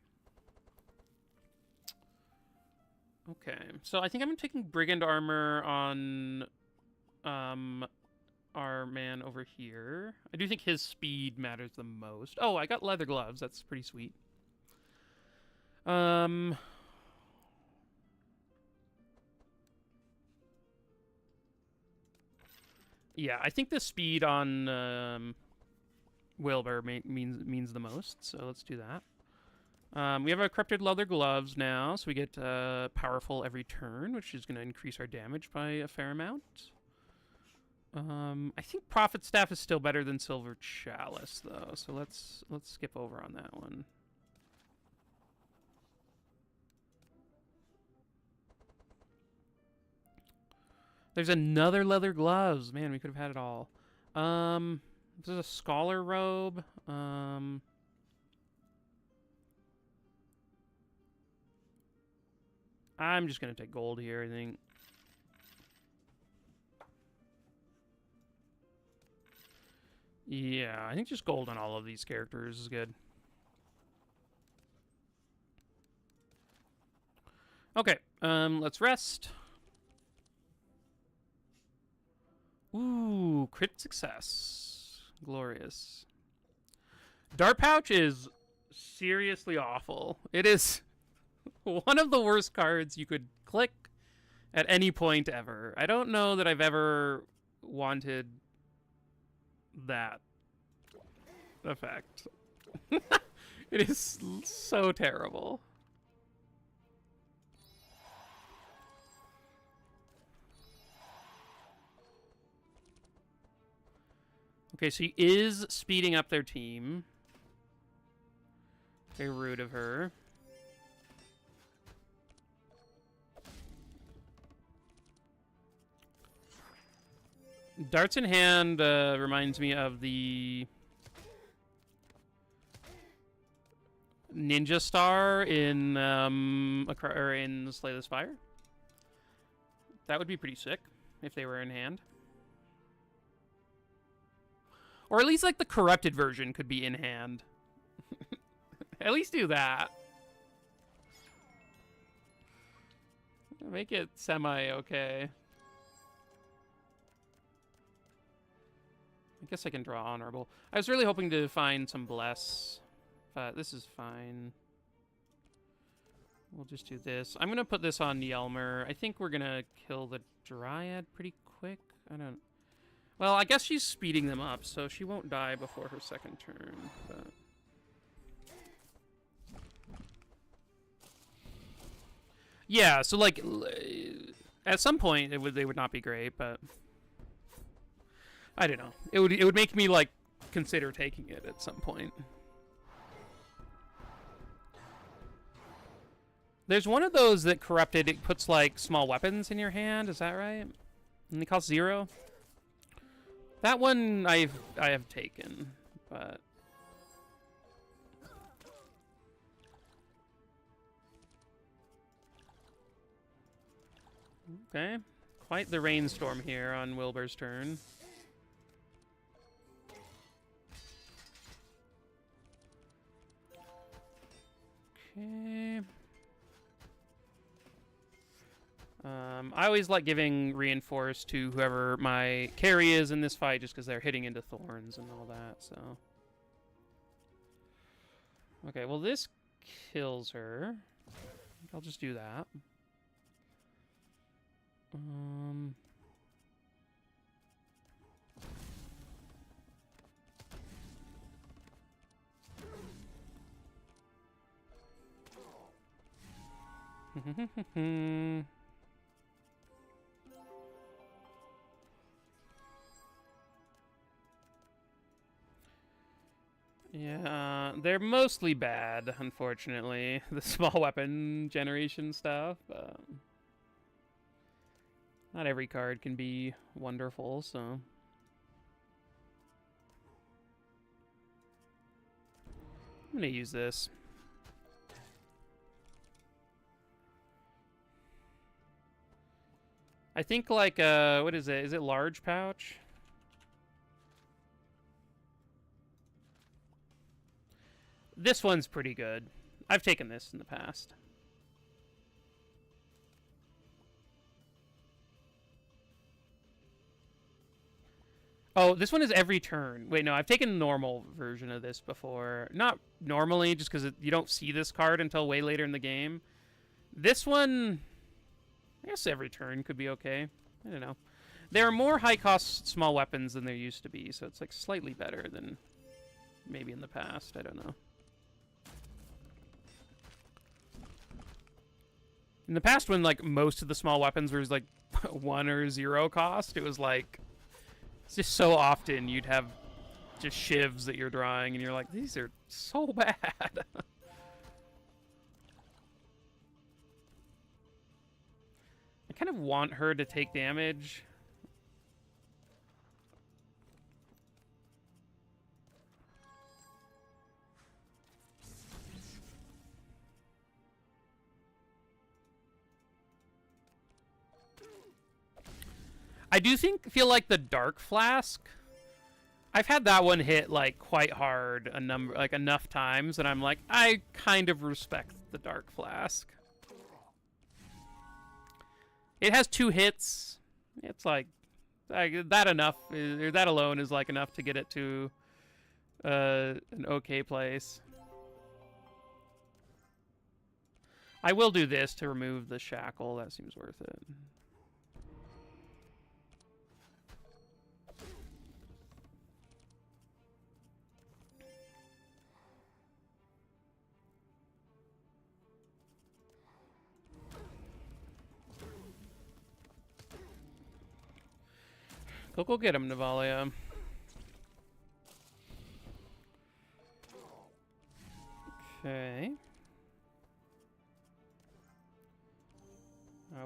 Okay, so I think I'm taking Brigand Armor on our man over here. I do think his speed matters the most. Oh, I got leather gloves. That's pretty sweet. Yeah, I think the speed on Wilbur means the most, so let's do that. We have our corrupted leather gloves now, so we get powerful every turn, which is going to increase our damage by a fair amount. I think Prophet Staff is still better than Silver Chalice, though, so let's skip over on that one. There's another leather gloves. Man, we could have had it all. This is a scholar robe. I'm just gonna take gold here, I think. Yeah, I think just gold on all of these characters is good. Okay, let's rest. Ooh, crit success. Glorious. Dart Pouch is seriously awful. It is one of the worst cards you could click at any point ever. I don't know that I've ever wanted that effect. It is so terrible. Okay, so he is speeding up their team. Very rude of her. Darts in hand reminds me of the Ninja Star in Slay the Spire. That would be pretty sick if they were in hand. Or at least like the corrupted version could be in hand. At least do that. Make it semi-okay. I guess I can draw honorable. I was really hoping to find some bless, but this is fine. We'll just do this. I'm going to put this on Yelmer. I think we're going to kill the Dryad pretty quick. I don't... Well, I guess she's speeding them up, so she won't die before her second turn. But... yeah, so like at some point they would not be great, but I don't know. It would make me like consider taking it at some point. There's one of those that corrupted. It puts like small weapons in your hand. Is that right? And they cost 0. That one I have taken, but okay. Quite the rainstorm here on Wilbur's turn. Okay. I always like giving reinforce to whoever my carry is in this fight just because they're hitting into thorns and all that, so. Okay, well this kills her. I'll just do that. Yeah, they're mostly bad, unfortunately. The small weapon generation stuff. Not every card can be wonderful, so... I'm gonna use this. I think like, what is it? Is it large pouch? This one's pretty good. I've taken this in the past. Oh, this one is every turn. Wait, no, I've taken the normal version of this before. Not normally, just because you don't see this card until way later in the game. This one, I guess every turn could be okay. I don't know. There are more high-cost small weapons than there used to be, so it's like slightly better than maybe in the past. I don't know. In the past, when like most of the small weapons were like 1 or 0 cost, it was like it's just so often you'd have just shivs that you're drawing, and you're like, these are so bad. I kind of want her to take damage. I do feel like the Dark Flask, I've had that one hit like quite hard enough times, and I'm like, I kind of respect the Dark Flask. It has 2 hits. It's like That enough, or that alone is like enough to get it to an okay place. I will do this to remove the shackle. That seems worth it. Go get him, Navalea. Okay.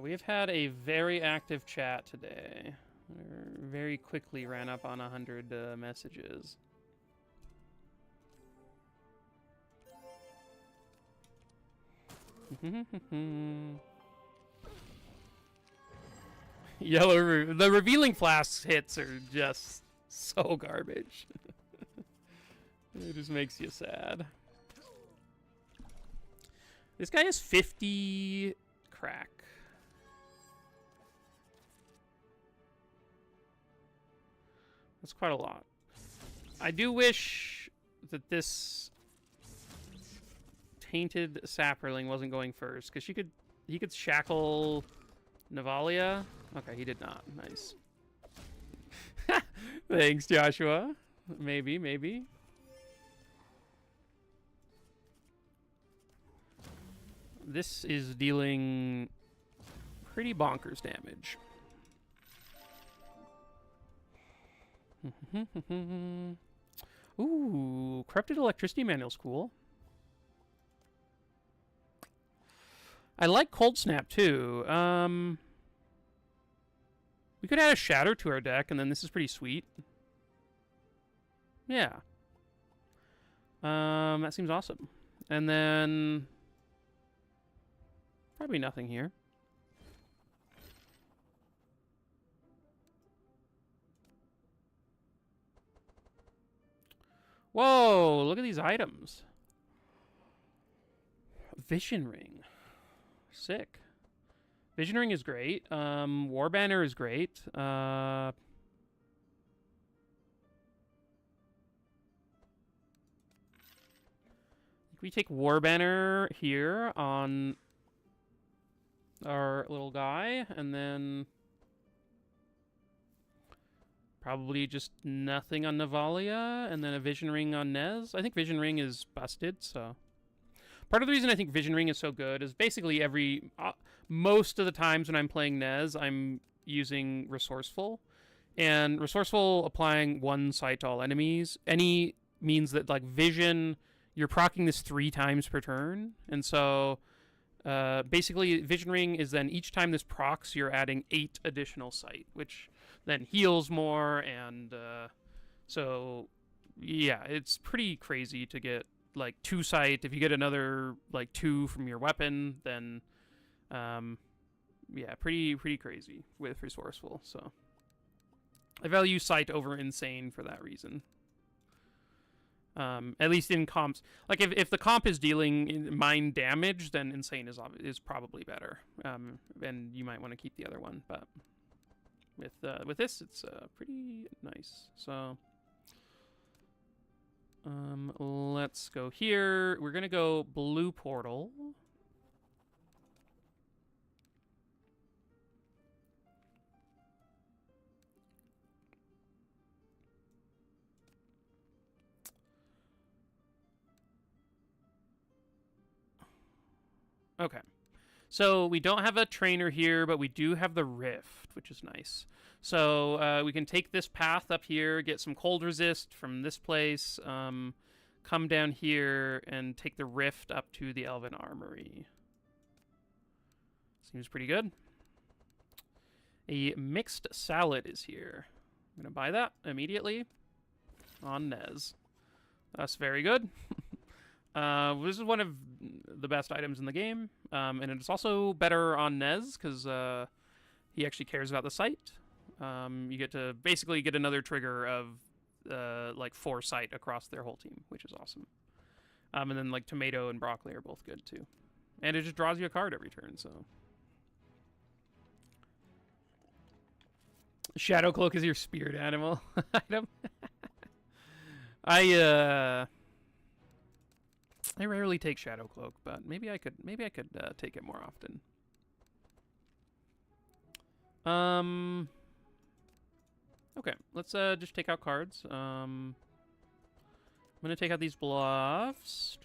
We've had a very active chat today. We very quickly ran up on 100 messages. The revealing flasks hits are just so garbage. It just makes you sad. This guy has 50 crack. That's quite a lot. I do wish that this tainted sapperling wasn't going first, because he could shackle Navalea. Okay, he did not. Nice. Thanks, Joshua. Maybe. This is dealing pretty bonkers damage. Ooh, corrupted electricity manual's cool. I like Cold Snap too. We could add a Shatter to our deck, and then this is pretty sweet. Yeah. That seems awesome. And then probably nothing here. Whoa, look at these items. Vision Ring. Sick. Vision Ring is great. War Banner is great. We take War Banner here on our little guy, and then probably just nothing on Navalea, and then a Vision Ring on Nez. I think Vision Ring is busted, so... Part of the reason I think Vision Ring is so good is basically most of the times when I'm playing Nez, I'm using Resourceful. And Resourceful applying one sight to all enemies, means that, like, Vision, you're proccing this 3 times per turn. And so, basically, Vision Ring is then each time this procs, you're adding 8 additional sight, which then heals more, and so, yeah, it's pretty crazy to get like 2 sight. If you get another like 2 from your weapon, then yeah, pretty crazy with Resourceful. So I value sight over Insane for that reason. At least in comps, like if the comp is dealing mind damage, then Insane is probably better. And you might want to keep the other one, but with this, it's pretty nice. So. Let's go here. We're gonna go blue portal. Okay. So we don't have a trainer here, but we do have the rift, which is nice. So we can take this path up here, get some cold resist from this place, come down here, and take the rift up to the Elven Armory. Seems pretty good. A mixed salad is here. I'm going to buy that immediately on Nez. That's very good. This is one of the best items in the game, and it's also better on Nez because he actually cares about the sight. You get to basically get another trigger of like 4 sight across their whole team, which is awesome. And then like tomato and broccoli are both good too, and it just draws you a card every turn. So Shadow Cloak is your spirit animal item. I I rarely take Shadow Cloak, but maybe I could take it more often. Okay, let's just take out cards. I'm gonna take out these bluffs.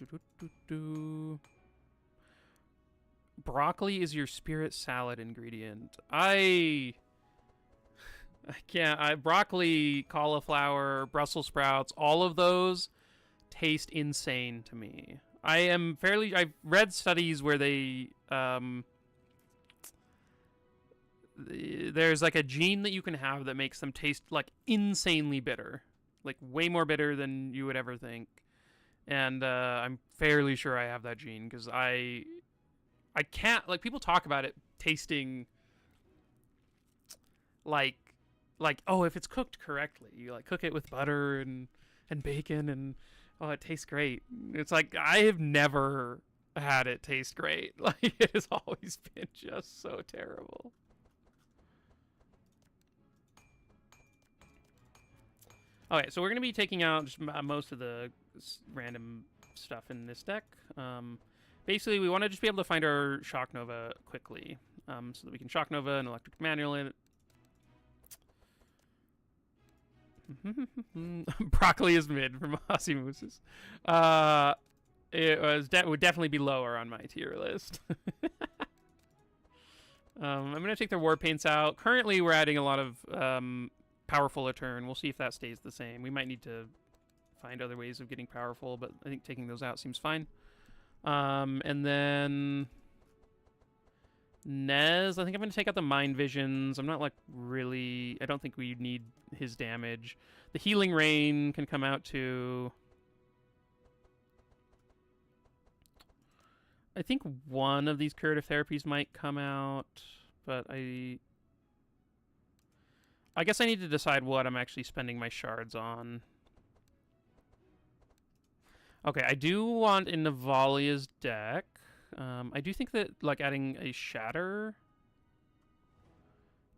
Broccoli is your spirit salad ingredient. I can't. Broccoli, cauliflower, Brussels sprouts, all of those taste insane to me. I've read studies where there's like a gene that you can have that makes them taste like insanely bitter, like way more bitter than you would ever think. And I'm fairly sure I have that gene because I can't, like, people talk about it tasting like oh, if it's cooked correctly, you like cook it with butter and bacon and oh, it tastes great. It's like I have never had it taste great. Like it has always been just so terrible. Okay, so we're going to be taking out just most of the random stuff in this deck. Basically, we want to just be able to find our Shock Nova quickly, so that we can Shock Nova and Electric Manual in it. Broccoli is mid from Aussie Mooses. It would definitely be lower on my tier list. I'm going to take their War Paints out. Currently, we're adding a lot of powerful a turn. We'll see if that stays the same. We might need to find other ways of getting powerful, but I think taking those out seems fine. And then Nez, I think I'm going to take out the Mind Visions. I'm not like really, I don't think we need his damage. The Healing Rain can come out too. I think one of these curative therapies might come out, but I guess I need to decide what I'm actually spending my shards on. Okay, I do want in Navalea's deck. I do think that like adding a Shatter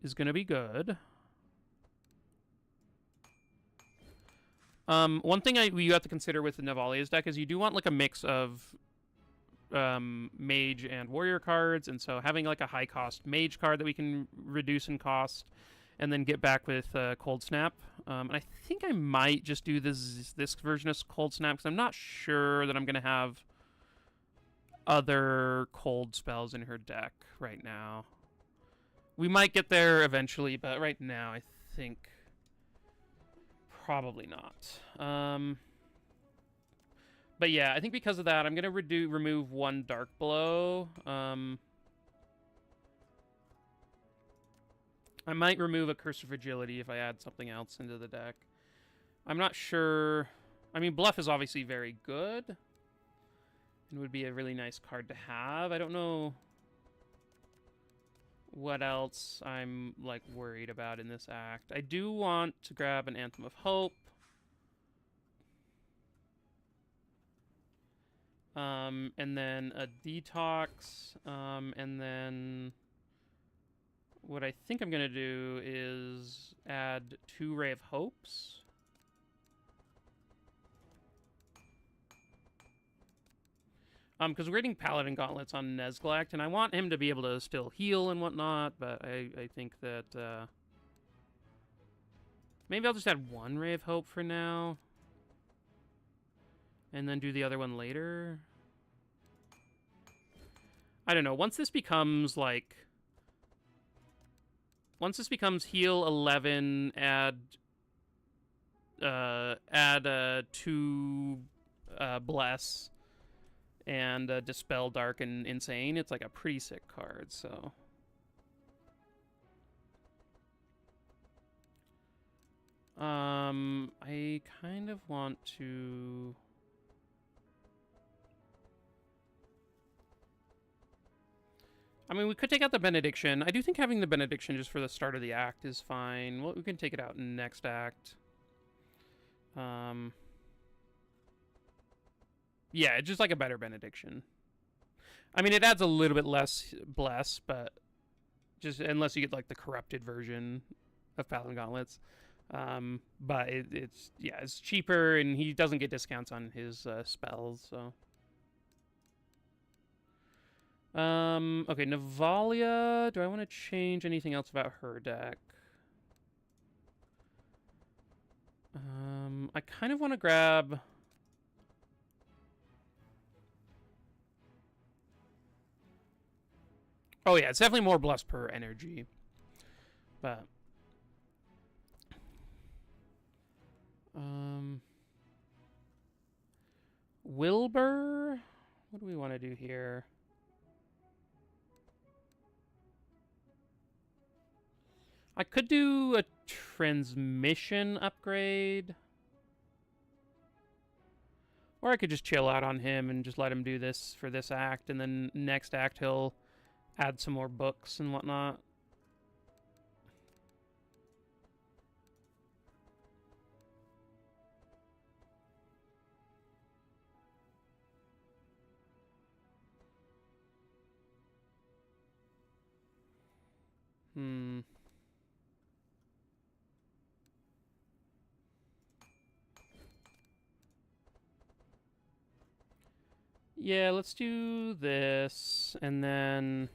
is going to be good. One thing you have to consider with the Navalea's deck is you do want like a mix of mage and warrior cards, and so having like a high cost mage card that we can reduce in cost and then get back with Cold Snap. And I think I might just do this version of Cold Snap because I'm not sure that I'm going to have other cold spells in her deck right now. We might get there eventually, but right now I think probably not. But yeah, I think because of that, I'm going to remove one Dark Blow. I might remove a Curse of Fragility if I add something else into the deck. I'm not sure. I mean, Bluff is obviously very good and would be a really nice card to have. I don't know what else I'm like worried about in this act. I do want to grab an Anthem of Hope. And then a Detox, and then what I think I'm going to do is add 2 Ray of Hopes. Because we're getting Paladin Gauntlets on Nezglect, and I want him to be able to still heal and whatnot, but I think that maybe I'll just add 1 Ray of Hope for now. And then do the other one later. I don't know. Once this becomes like... Once this becomes heal 11, add 2 bless, and dispel dark and insane, it's like a pretty sick card, so... I kind of want to... I mean, we could take out the Benediction. I do think having the Benediction just for the start of the act is fine. Well, we can take it out in next act. Yeah, it's just like a better Benediction. I mean, it adds a little bit less bless, but just unless you get like the corrupted version of Paladin Gauntlets. But it's cheaper, and he doesn't get discounts on his spells. So, okay, Navalea. Do I want to change anything else about her deck? I kind of want to grab. Oh yeah, it's definitely more bless per energy, but Wilbur. What do we want to do here? I could do a transmission upgrade. Or I could just chill out on him and just let him do this for this act, and then next act he'll add some more books and whatnot. Yeah, let's do this, and then...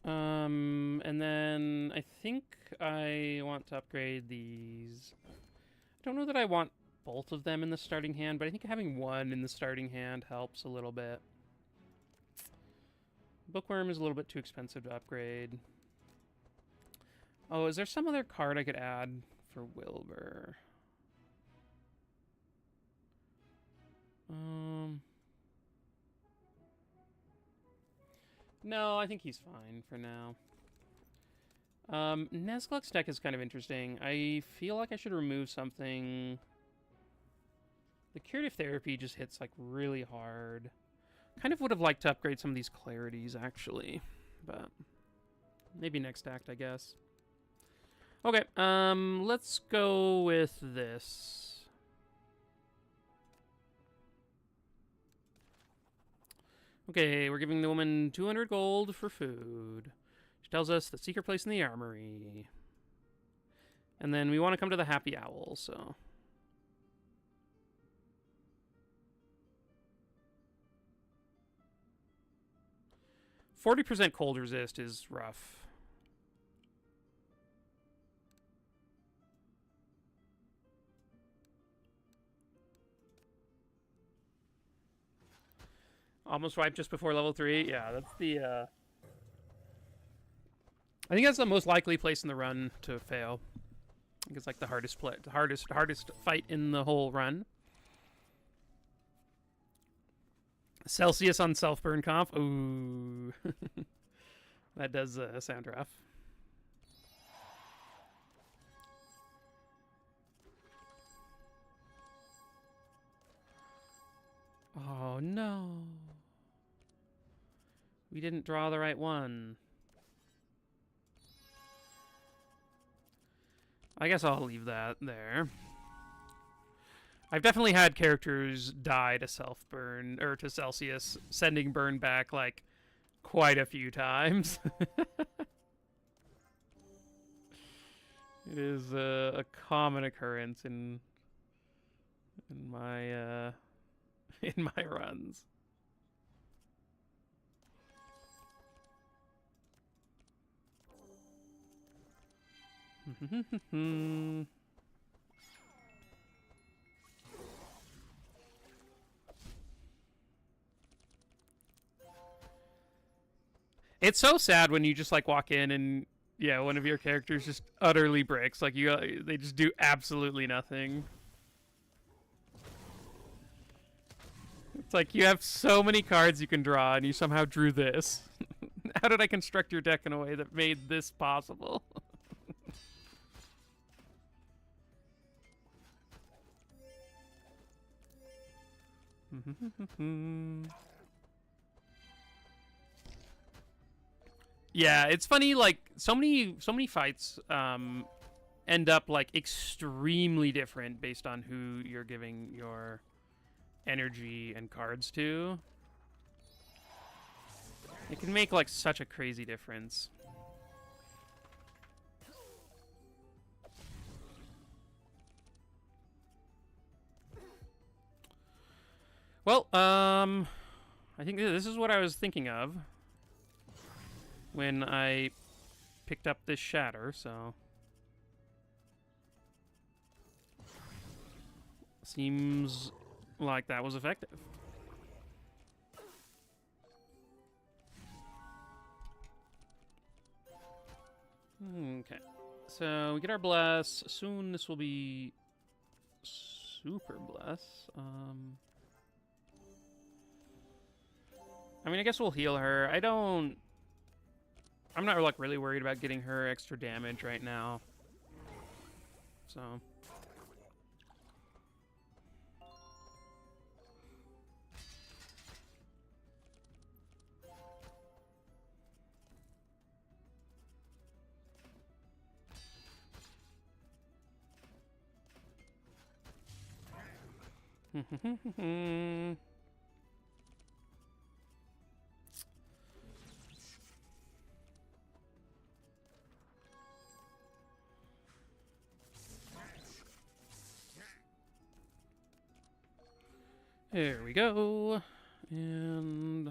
and then I think I want to upgrade these. I don't know that I want both of them in the starting hand, but I think having one in the starting hand helps a little bit. Bookworm is a little bit too expensive to upgrade. Oh, is there some other card I could add for Wilbur? No, I think he's fine for now. Nezgluk's deck is kind of interesting. I feel like I should remove something. The Curative Therapy just hits, like, really hard. Kind of would have liked to upgrade some of these Clarities, actually. But maybe next act, I guess. Okay, let's go with this. Okay, we're giving the woman 200 gold for food. She tells us the secret place in the armory. And then we want to come to the Happy Owl, so... 40% cold resist is rough. Almost wiped just before level 3. Yeah, that's the... I think that's the most likely place in the run to fail. I think it's like the hardest play, the hardest fight in the whole run. Celsius on self-burn comp. Ooh. That does sound rough. Oh, no. We didn't draw the right one. I guess I'll leave that there. I've definitely had characters die to self-burn, or to Celsius, sending burn back, like, quite a few times. It is a common occurrence in my in my runs. It's so sad when you just like walk in and yeah, one of your characters just utterly breaks. Like they just do absolutely nothing. It's like you have so many cards you can draw, and you somehow drew this. How did I construct your deck in a way that made this possible? Yeah, it's funny. Like so many fights end up like extremely different based on who you're giving your energy and cards to, it can make like such a crazy difference. Well, I think this is what I was thinking of when I picked up this shatter, so seems like that was effective. Okay, so we get our bless. Soon this will be super bless. I mean, I guess we'll heal her. I'm not like really worried about getting her extra damage right now. So. There we go. And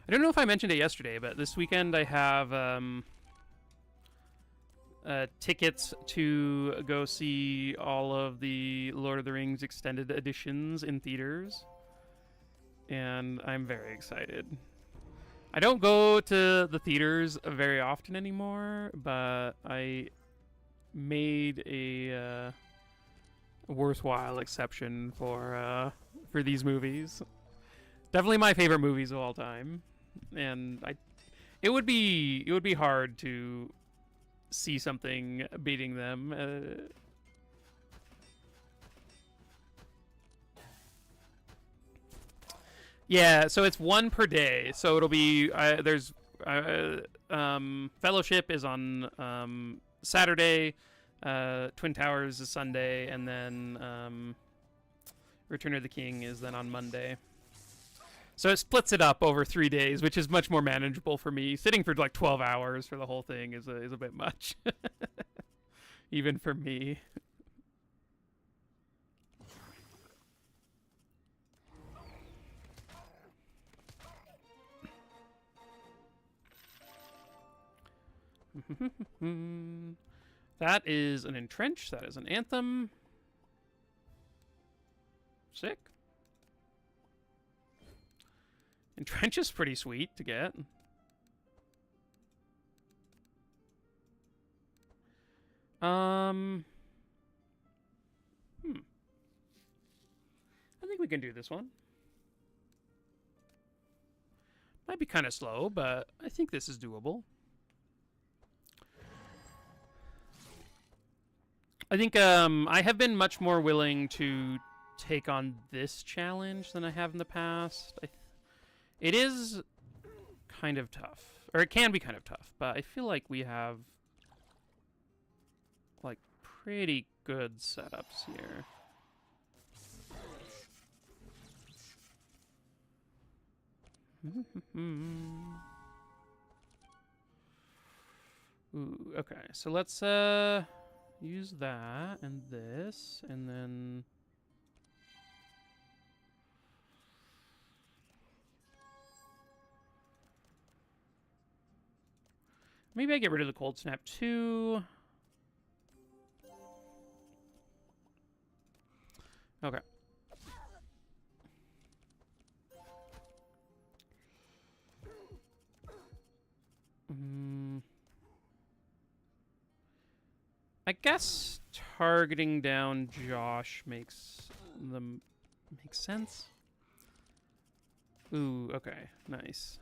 I don't know if I mentioned it yesterday, but this weekend I have tickets to go see all of the Lord of the Rings extended editions in theaters, and I'm very excited. I don't go to the theaters very often anymore, but I made a worthwhile exception for these movies. Definitely my favorite movies of all time, and it would be hard to see something beating them. Yeah, so it's one per day. So it'll be there's Fellowship is on Saturday, Twin Towers is Sunday, and then Return of the King is then on Monday. So it splits it up over 3 days, which is much more manageable for me. Sitting for like 12 hours for the whole thing is a bit much, even for me. That is an Entrench. That is an Anthem. Sick. Entrench is pretty sweet to get. I think we can do this one. Might be kind of slow, but I think this is doable. I think I have been much more willing to take on this challenge than I have in the past. It is kind of tough, or it can be kind of tough, but I feel like we have like pretty good setups here. Ooh, okay, so let's use that and this, and then maybe I get rid of the Cold Snap too. Okay. I guess targeting down Josh makes sense. Ooh, okay, nice.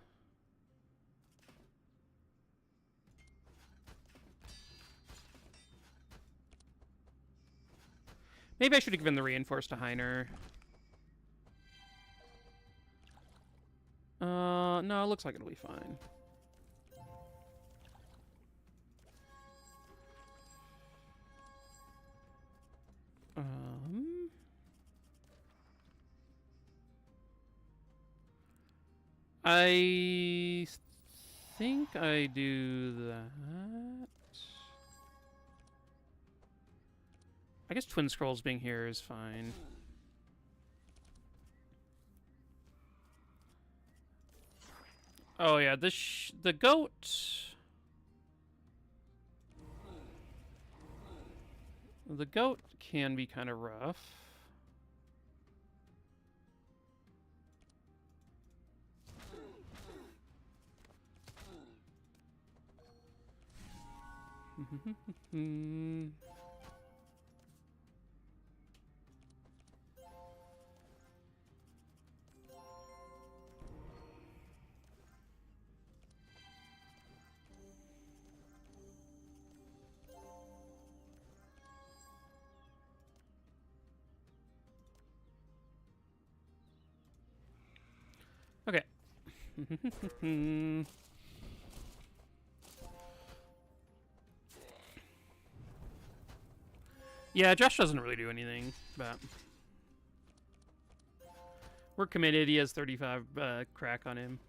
Maybe I should have given the reinforced to Heiner. No, it looks like it'll be fine. I think I do that. I guess Twin Scrolls being here is fine. Oh yeah, the goat. The goat can be kind of rough. Okay. Yeah, Josh doesn't really do anything, but we're committed. He has 35 crack on him.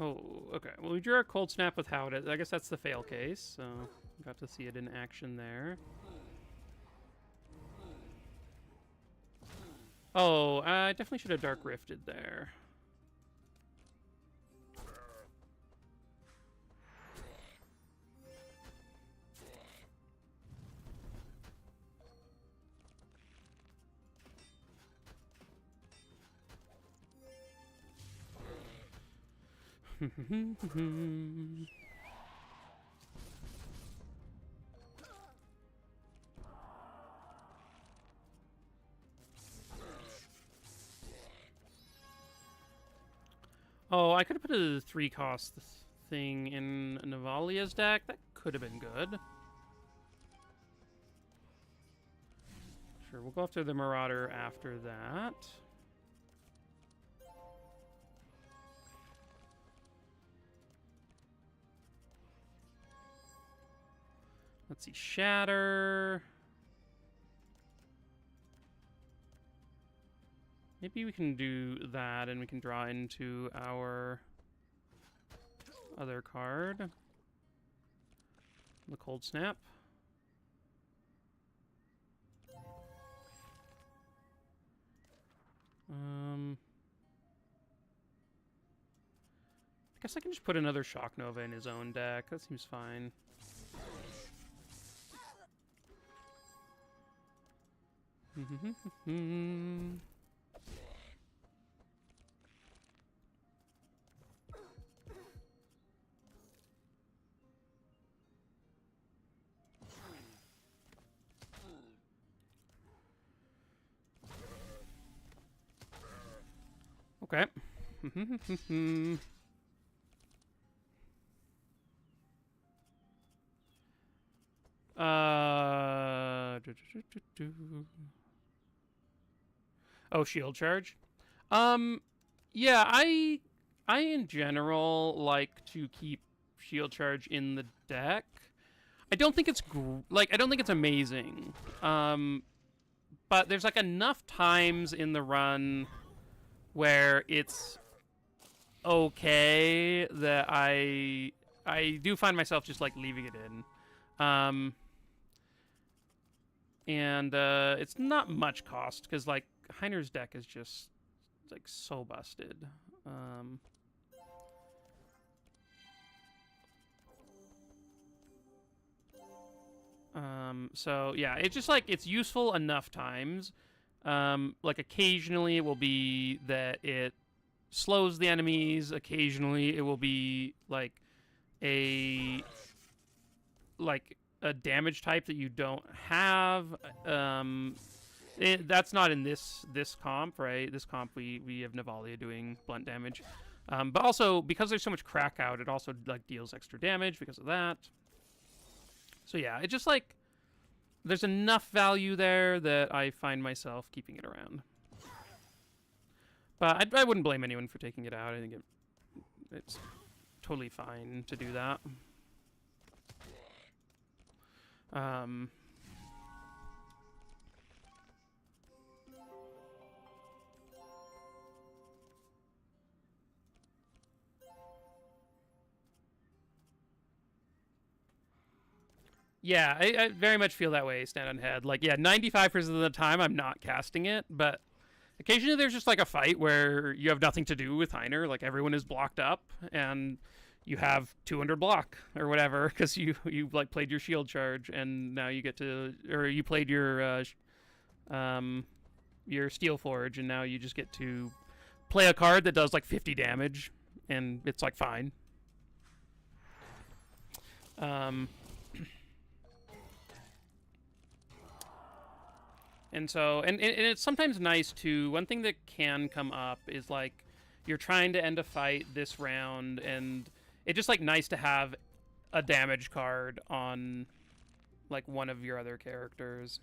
Oh, okay. Well, we drew our Cold Snap with Howdit. I guess that's the fail case, so got to see it in action there. Oh, I definitely should have Dark Rifted there. Oh, I could have put a 3-cost thing in Navalea's deck. That could have been good. Sure, we'll go after the Marauder after that. Let's see, Shatter. Maybe we can do that and we can draw into our other card. The Cold Snap. I guess I can just put another Shock Nova in his own deck. That seems fine. Okay. Oh, shield charge. Yeah, I in general like to keep shield charge in the deck. I don't think it's I don't think it's amazing. But there's like enough times in the run where it's okay that I do find myself just like leaving it in. And it's not much cost because like Heiner's deck is just like so busted. So yeah, it's just like it's useful enough times. Like occasionally it will be that it slows the enemies. Occasionally it will be like a like a damage type that you don't have. That's not in this comp, right? This comp we have Navalea doing blunt damage, but also because there's so much crack out, it also like deals extra damage because of that. So yeah, it just like there's enough value there that I find myself keeping it around. But I wouldn't blame anyone for taking it out. I think it's totally fine to do that. Yeah, I very much feel that way, stand on head. Like, yeah, 95% of the time I'm not casting it, but occasionally there's just like a fight where you have nothing to do with Heiner, like everyone is blocked up, and you have 200 block or whatever because you like played your shield charge, and now you get to, or you played your Steel Forge, and now you just get to play a card that does like 50 damage, and it's like fine. And so, and it's sometimes nice to, one thing that can come up is like, you're trying to end a fight this round, and it's just like nice to have a damage card on like one of your other characters.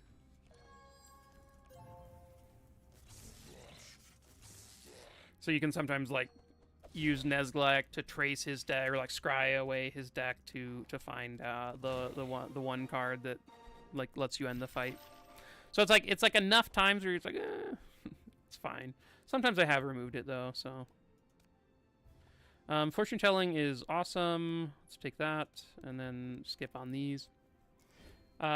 So you can sometimes like use Nezglek to trace his deck, or like scry away his deck to find the one card that like lets you end the fight. So it's like enough times where it's like, it's fine. Sometimes I have removed it though, so. Fortune telling is awesome. Let's take that and then skip on these.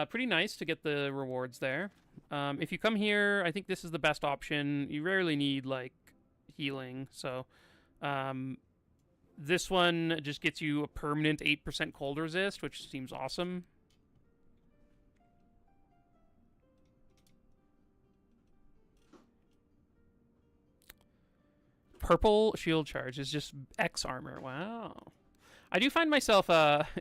Pretty nice to get the rewards there. If you come here, I think this is the best option. You rarely need like healing, so this one just gets you a permanent 8% cold resist, which seems awesome. Purple shield charge is just X armor. Wow. I do find myself,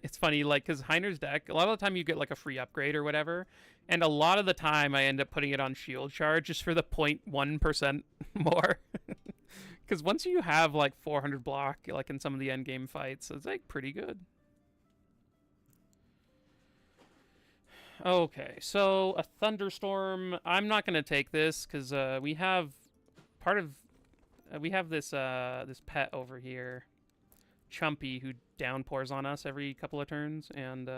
it's funny, like, because Heiner's deck, a lot of the time you get, like, a free upgrade or whatever, and a lot of the time I end up putting it on shield charge just for the 0.1% more. Because once you have, like, 400 block, like, in some of the endgame fights, it's, like, pretty good. Okay, so a thunderstorm. I'm not going to take this, because we have part of... we have this this pet over here, Chumpy, who downpours on us every couple of turns, and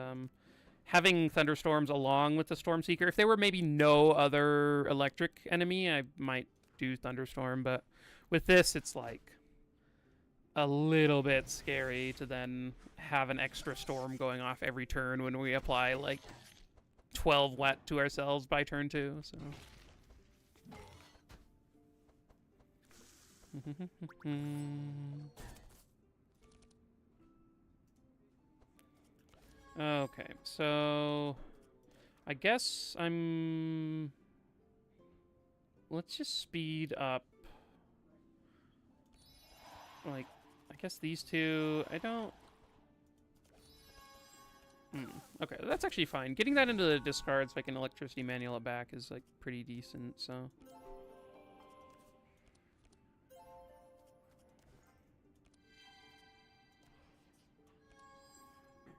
having thunderstorms along with the Stormseeker. If there were maybe no other electric enemy, I might do thunderstorm, but with this, it's like a little bit scary to then have an extra storm going off every turn when we apply like 12 wet to ourselves by turn 2. So. Okay, so I guess let's just speed up. Like, I guess these two, I don't... Okay, that's actually fine. Getting that into the discard so I can electricity manual it back is, like, pretty decent, so...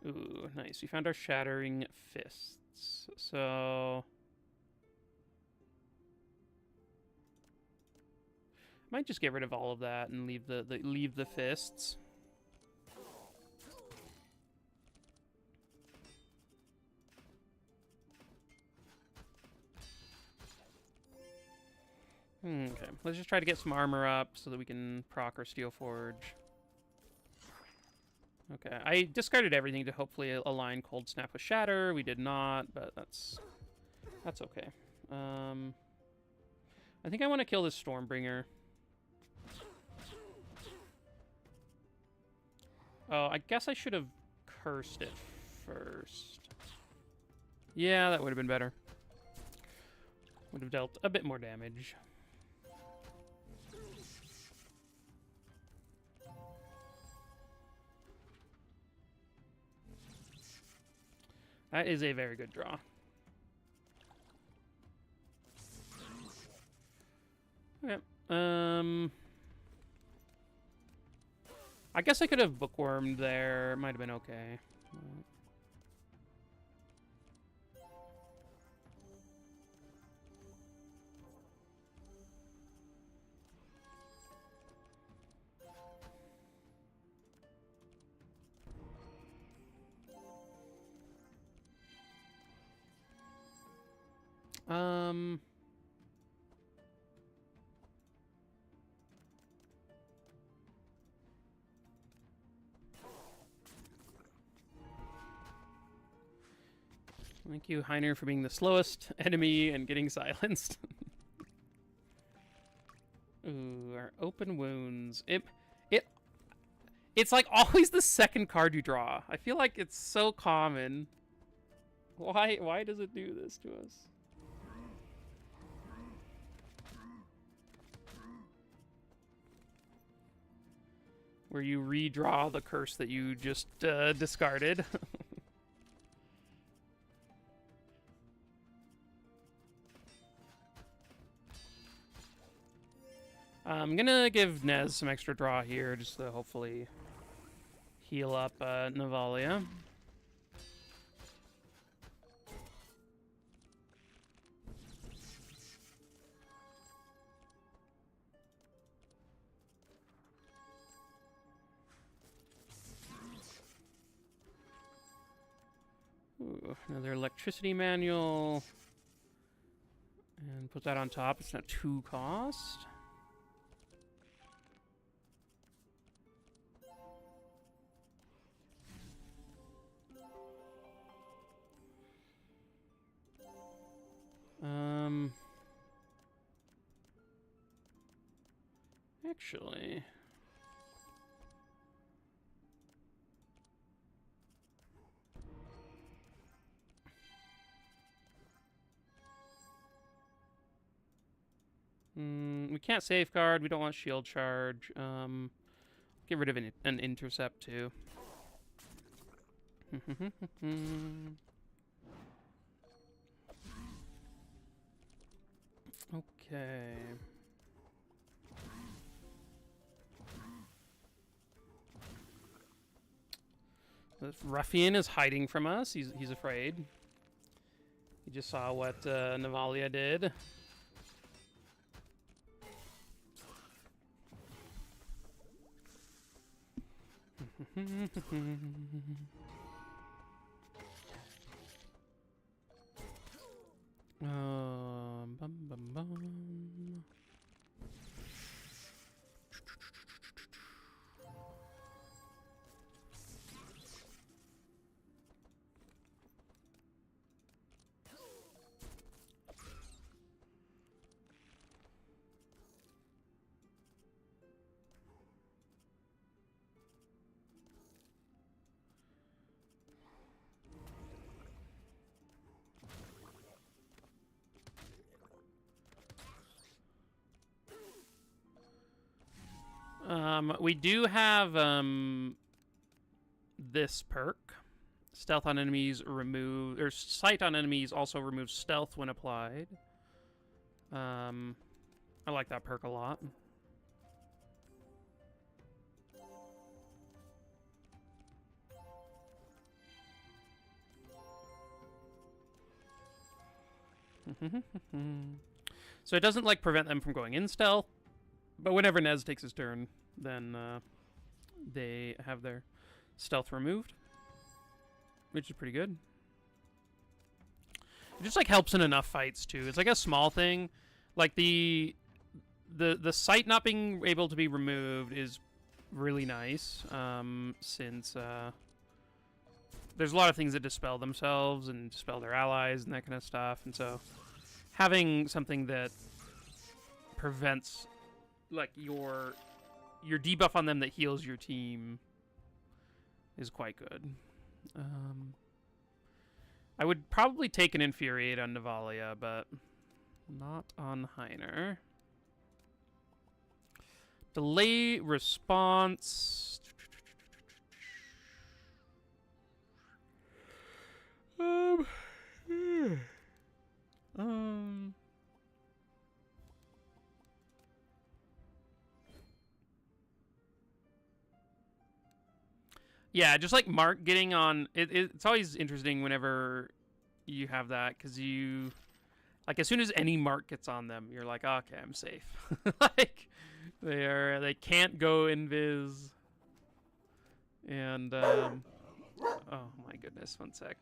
Ooh, nice. We found our Shattering Fists. So... might just get rid of all of that and leave the fists. Okay, let's just try to get some armor up so that we can proc our Steel Forge. Okay, I discarded everything to hopefully align Cold Snap with Shatter. We did not, but that's okay. I think I want to kill this Stormbringer. Oh, I guess I should have cursed it first. Yeah, that would have been better. Would have dealt a bit more damage. That is a very good draw. Okay. I guess I could have bookwormed there. Might have been okay. Thank you, Heiner, for being the slowest enemy and getting silenced. Ooh, our open wounds. It's like always the second card you draw. I feel like it's so common. Why does it do this to us? Where you redraw the curse that you just discarded. I'm gonna give Nez some extra draw here, just to hopefully heal up Navalea. Ooh, another electricity manual. And put that on top. It's not 2 cost. Actually... we can't safeguard. We don't want shield charge. Get rid of an intercept, too. Okay. This ruffian is hiding from us. He's afraid. He just saw what Navalea did. Bum, bum, bum. We do have this perk. Stealth on enemies remove, or sight on enemies also removes stealth when applied. I like that perk a lot. So it doesn't like prevent them from going in stealth, but whenever Nez takes his turn, then they have their stealth removed, which is pretty good. It just like helps in enough fights too. It's like a small thing, like the sight not being able to be removed is really nice, since there's a lot of things that dispel themselves and dispel their allies and that kind of stuff, and so having something that prevents like your debuff on them that heals your team is quite good. I would probably take an Infuriate on Navalea, but not on Heiner. Delay response. Um. um. Yeah, just like Mark getting on. It's always interesting whenever you have that because you like as soon as any mark gets on them, you're like, oh, okay, I'm safe. Like they can't go invis. And oh my goodness, one sec.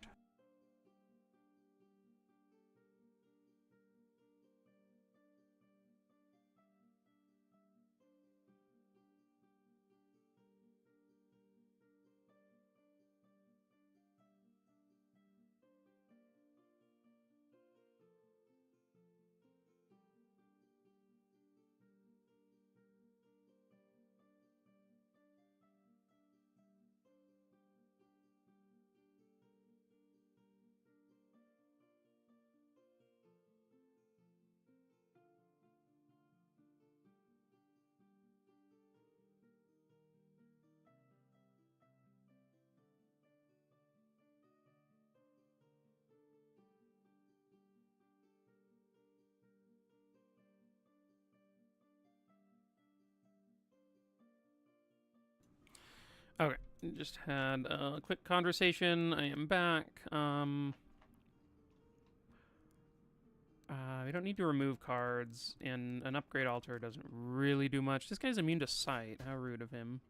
Okay, just had a quick conversation. I am back. We don't need to remove cards, and an upgrade altar doesn't really do much. This guy's immune to sight. How rude of him.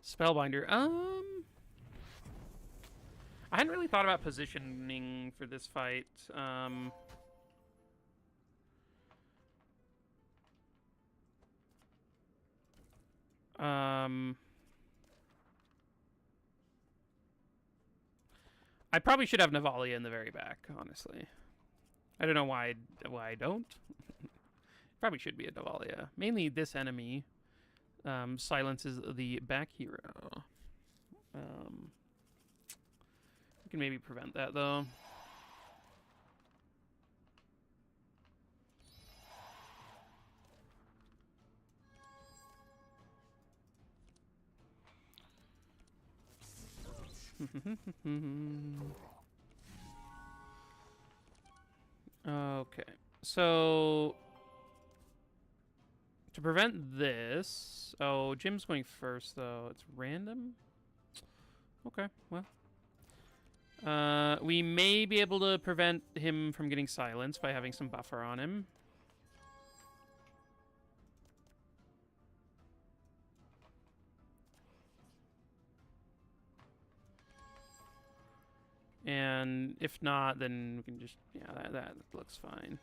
Spellbinder. I hadn't really thought about positioning for this fight. I probably should have Navalea in the very back, honestly. I don't know why I don't. Probably should be a Navalea. Mainly this enemy silences the back hero. We can maybe prevent that, though. Okay, so to prevent this, oh, Jim's going first though. It's random. Okay, well, we may be able to prevent him from getting silenced by having some buffer on him. And if not, then we can just, yeah, that looks fine.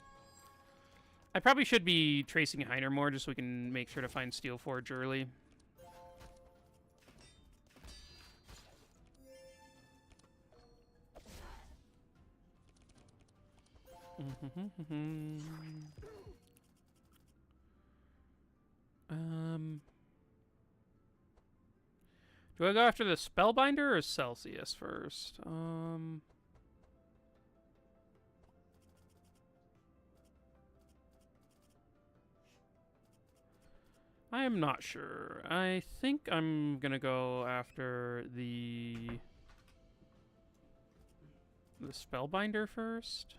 I probably should be tracing Heiner more just so we can make sure to find Steelforge early. Do I go after the Spellbinder or Celsius first? I am not sure. I think I'm gonna go after the Spellbinder first.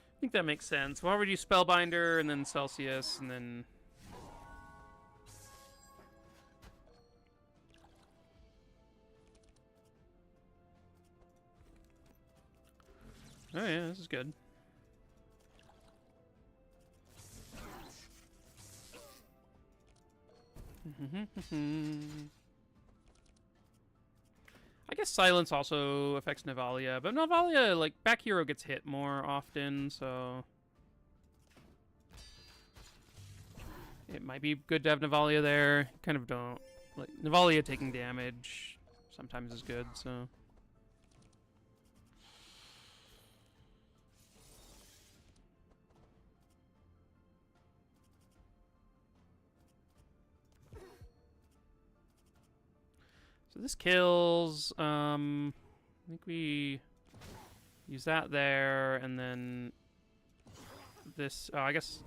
I think that makes sense. Why would you Spellbinder and then Celsius and then... Oh yeah, this is good. I guess silence also affects Navalea, but Navalea, like, back hero gets hit more often, so... It might be good to have Navalea there. Kind of don't... Like, Navalea taking damage sometimes is good, so... So this kills, I think we use that there, and then this. Oh, I guess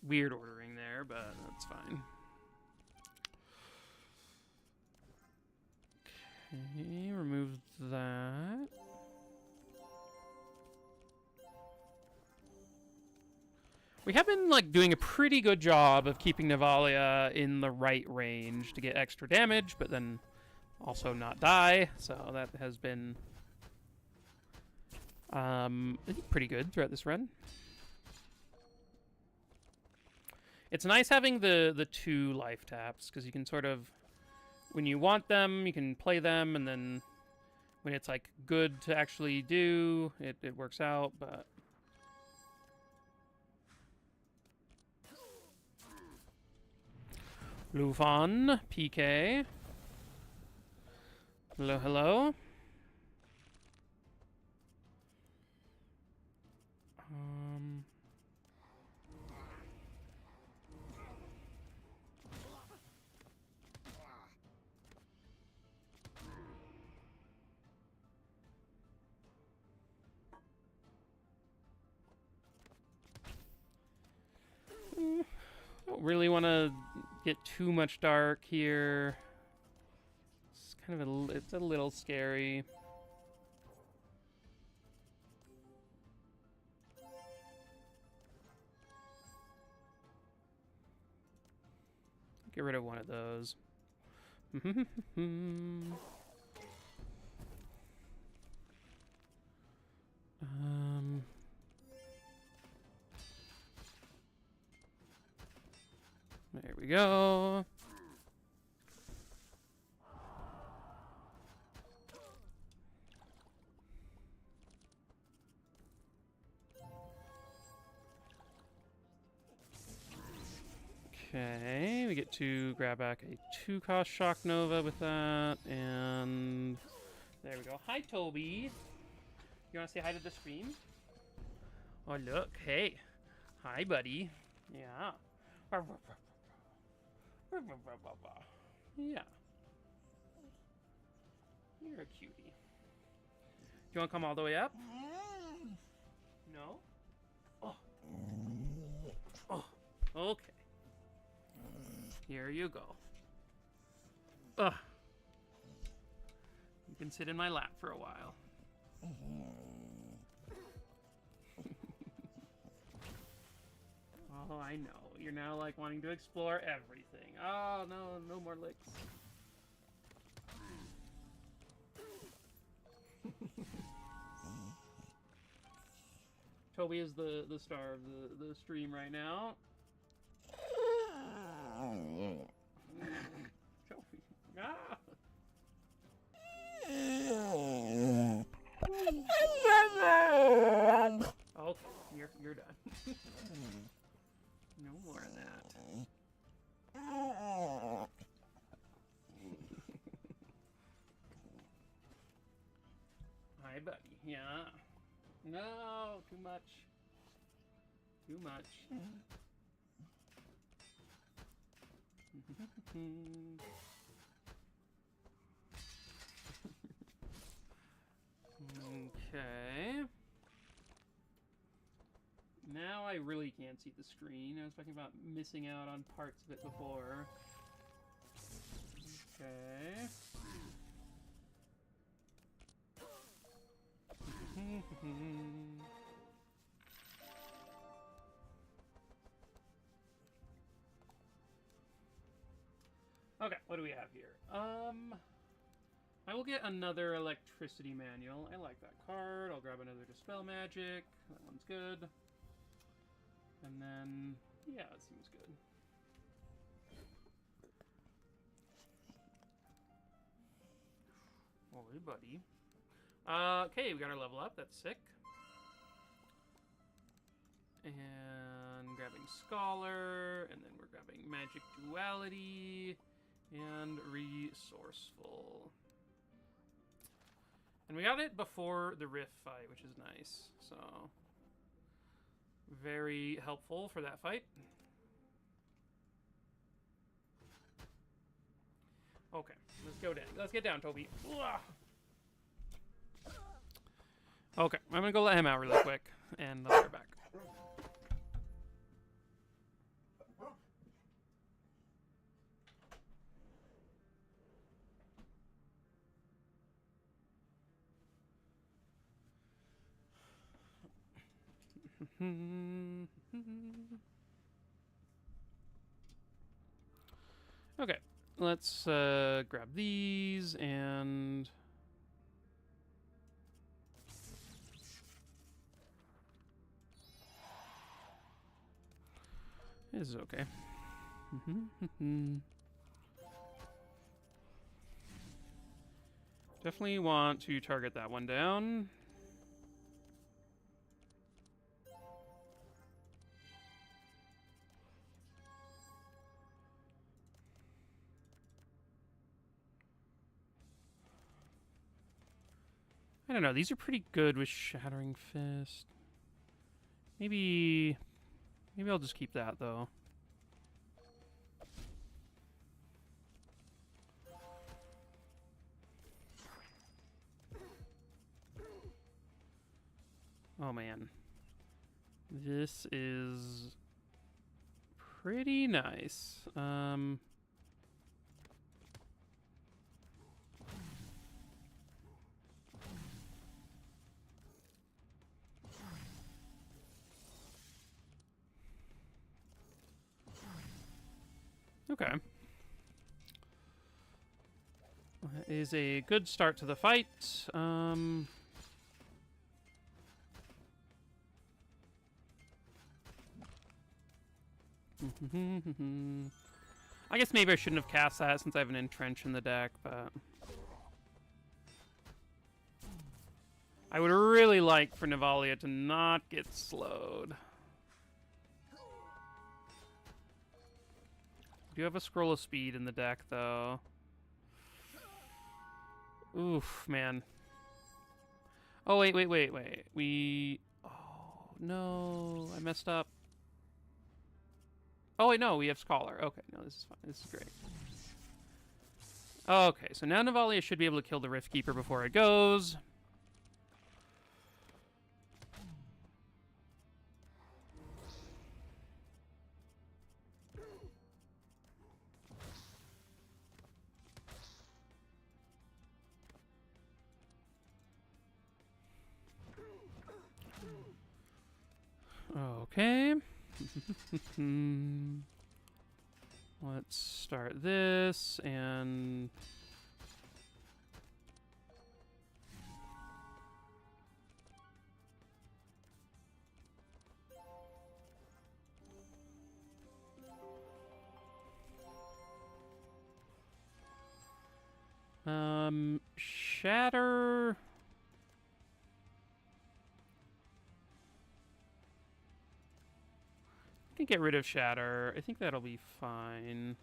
weird ordering there, but that's fine. Okay, remove that. We have been like doing a pretty good job of keeping Navalea in the right range to get extra damage, but then also not die. So that has been I think pretty good throughout this run. It's nice having the 2 life taps, because you can sort of, when you want them, you can play them, and then when it's like good to actually do, it works out, but Lufan, PK. Hello, hello. Don't really want to get too much dark here. It's kind of it's a little scary. Get rid of one of those. There we go. Okay, we get to grab back a 2-cost Shock Nova with that, and there we go. Hi, Toby. You want to say hi to the stream? Oh, look. Hey. Hi, buddy. Yeah. Yeah. You're a cutie. Do you want to come all the way up? No? Oh. Oh. Okay. Here you go. Ugh. You can sit in my lap for a while. Oh, I know. You're now like wanting to explore everything. Oh, no, no more licks. Toby is the star of the stream right now. Toby. Ah. Okay, you're done. No more of that. Hi, buddy. Yeah. No, too much. Too much. Okay. Now I really can't see the screen. I was talking about missing out on parts of it before. Okay. Okay, what do we have here? I will get another electricity manual. I like that card. I'll grab another Dispel Magic. That one's good. And then, yeah, it seems good. Oh, hey, buddy. Okay, we got our level up. That's sick. And grabbing Scholar, and then we're grabbing Magic Duality and Resourceful. And we got it before the Rift fight, which is nice. So, very helpful for that fight. Okay. Let's go down. Let's get down, Toby. Ugh. Okay, I'm gonna go let him out really quick, and I'll be right back. Okay, let's grab these and... This is okay. Definitely want to target that one down. I don't know. These are pretty good with Shattering Fist. Maybe I'll just keep that, though. Oh, man. This is pretty nice. Okay. That is a good start to the fight. I guess maybe I shouldn't have cast that since I have an Entrench in the deck, but... I would really like for Navalea to not get slowed. I do have a Scroll of Speed in the deck, though. Oof, man. Oh, wait. Oh, no. I messed up. Oh, wait, no. We have Scholar. Okay, no, this is fine. This is great. Okay, so now Navalea should be able to kill the Rift Keeper before it goes. Okay. Let's start this and... Shatter... I can get rid of Shatter. I think that'll be fine.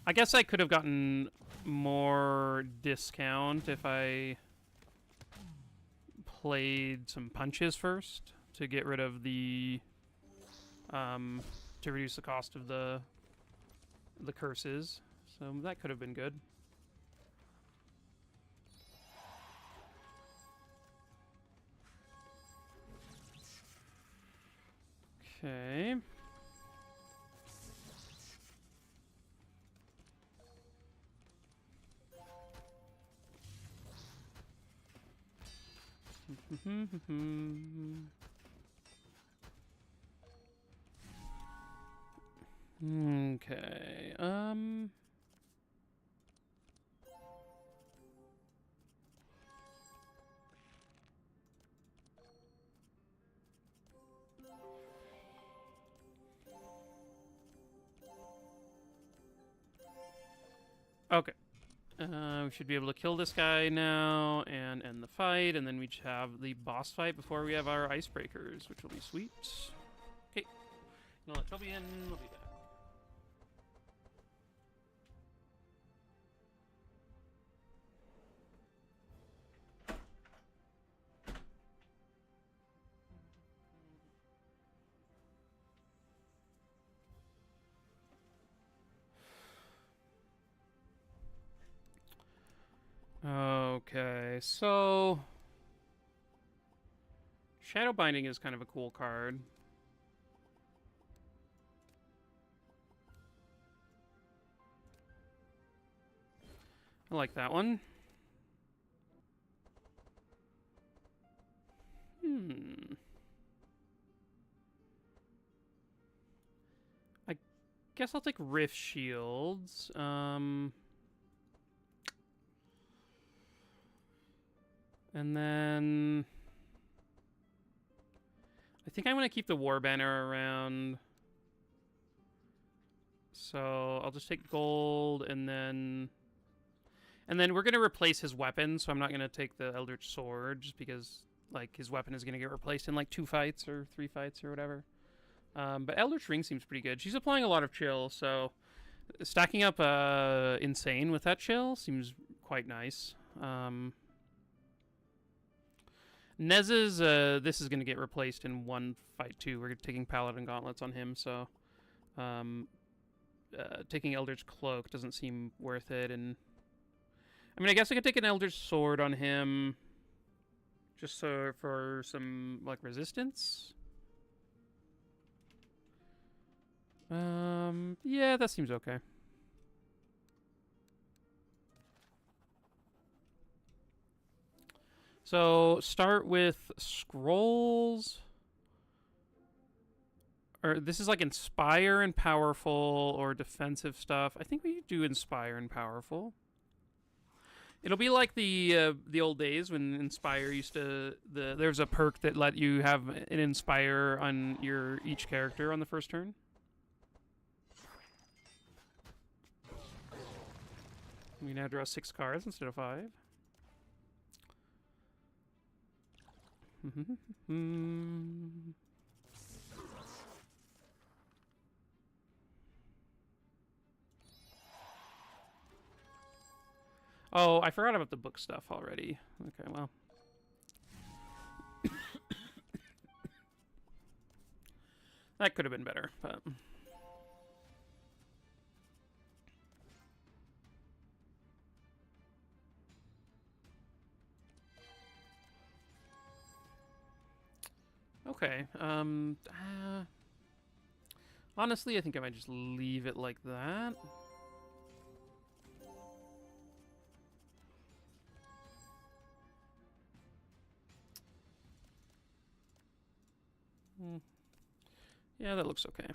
I guess I could have gotten more discount if I played some punches first to get rid of the to reduce the cost of the curses. So that could have been good. Okay. Okay. Okay. We should be able to kill this guy now and end the fight, and then we have the boss fight before we have our icebreakers, which will be sweet. Okay. gonna let Toby in. We'll be back. Okay, so Shadow Binding is kind of a cool card. I like that one. I guess I'll take Rift Shields. And then I think I'm going to keep the War Banner around. So I'll just take gold, and then we're going to replace his weapon, so I'm not going to take the Eldritch Sword, just because like his weapon is going to get replaced in like 2 fights or 3 fights or whatever. But Eldritch Ring seems pretty good. She's applying a lot of chill, so stacking up Insane with that chill seems quite nice. Nez's, this is going to get replaced in 1 fight too. We're taking Paladin Gauntlets on him, so taking Eldritch Cloak doesn't seem worth it. And I mean, I guess I could take an Eldritch Sword on him just so for some like resistance. Yeah, that seems okay. So start with scrolls. Or this is like Inspire and Powerful or defensive stuff. I think we do Inspire and Powerful. It'll be like the old days when Inspire used to there's a perk that let you have an Inspire on each character on the first turn. We now draw 6 cards instead of 5. Oh, I forgot about the book stuff already. Okay, well. That could have been better, but... Okay, honestly, I think I might just leave it like that. Yeah, that looks okay.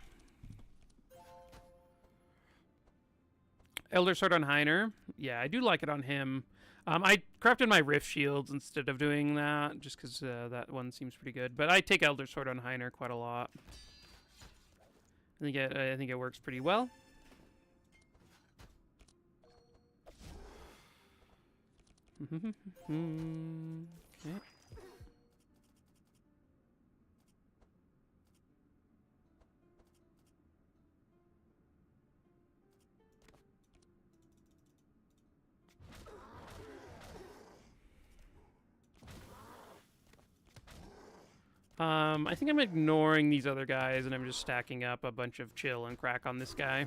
Elder Sword on Heiner. Yeah, I do like it on him. I crafted my Rift Shields instead of doing that, just because that one seems pretty good. But I take Elder Sword on Heiner quite a lot. I think it works pretty well. Okay. I think I'm ignoring these other guys, and I'm just stacking up a bunch of chill and crack on this guy.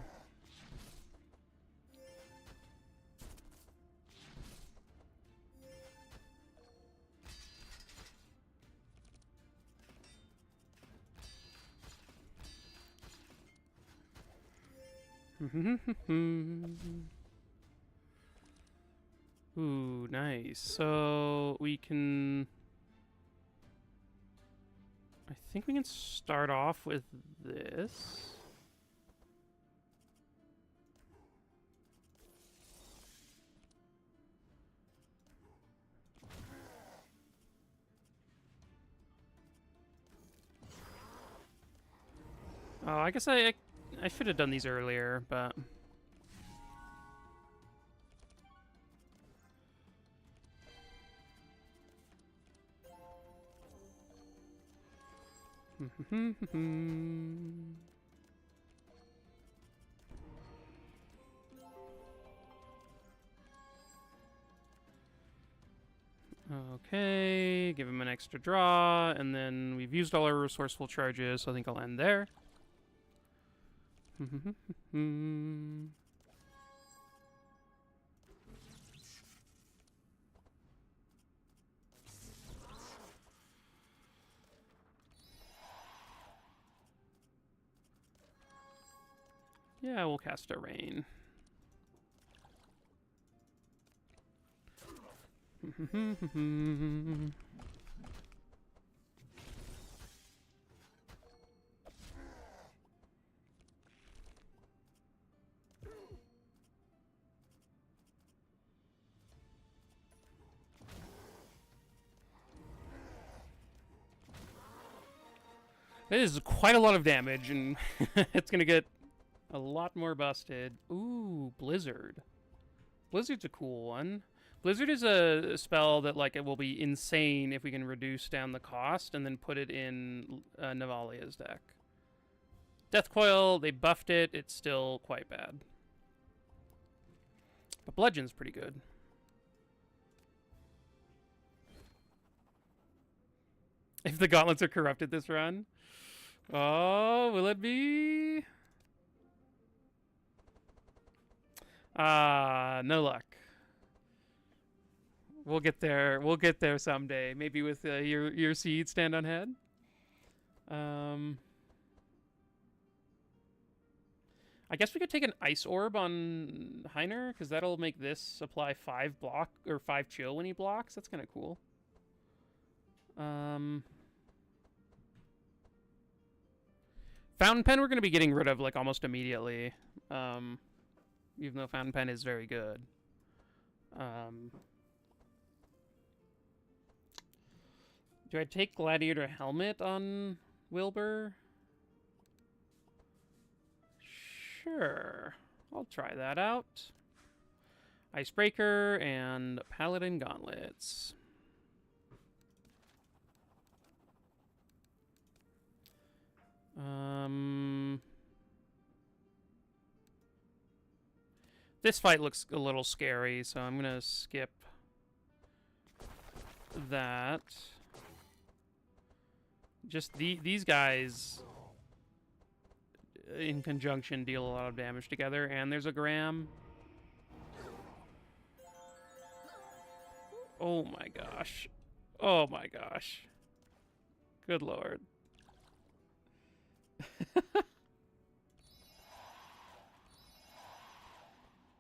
Ooh, nice. So we can... I think we can start off with this. Oh, I guess I should have done these earlier, but... Okay, give him an extra draw, and then we've used all our resourceful charges, so I think I'll end there. Yeah, we'll cast a rain. That is quite a lot of damage, and it's gonna get a lot more busted. Ooh, Blizzard. Blizzard's a cool one. Blizzard is a spell that, like, it will be insane if we can reduce down the cost and then put it in Navalea's deck. Death Coil, they buffed it. It's still quite bad. But Bludgeon's pretty good. If the gauntlets are corrupted this run. Oh, will it be? No luck. We'll get there. We'll get there someday. Maybe with your seed stand on head. I guess we could take an Ice Orb on Heiner, because that'll make this apply 5 block or 5 chill when he blocks. That's kind of cool. Fountain Pen we're going to be getting rid of, like, almost immediately. Even though Fountain Pen is very good. Do I take Gladiator Helmet on Wilbur? Sure. I'll try that out. Icebreaker and Paladin Gauntlets. This fight looks a little scary, so I'm gonna skip that. Just these guys in conjunction deal a lot of damage together, and there's a Graham. Oh my gosh. Oh my gosh. Good lord.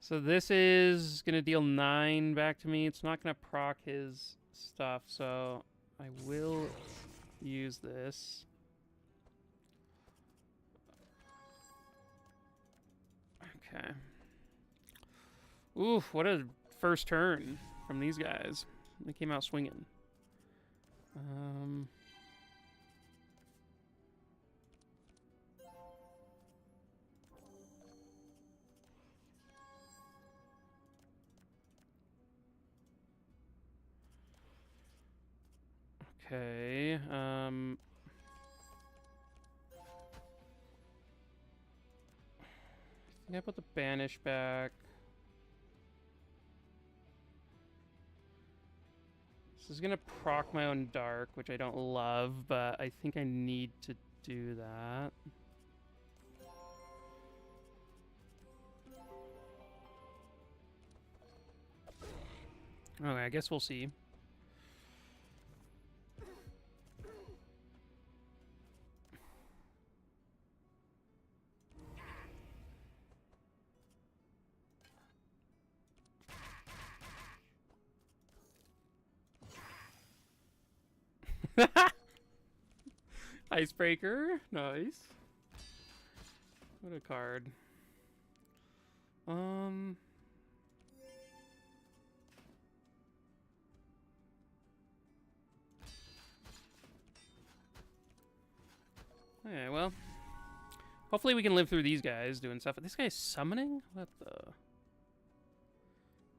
So this is gonna deal 9 back to me. It's not gonna proc his stuff, so I will use this. Okay. Oof, what a first turn from these guys. They came out swinging. Okay, I think I put the banish back. This is gonna proc my own dark, which I don't love, but I think I need to do that. Okay, I guess we'll see. Icebreaker, nice. What a card. Okay, well, hopefully we can live through these guys doing stuff. This guy's summoning? What the?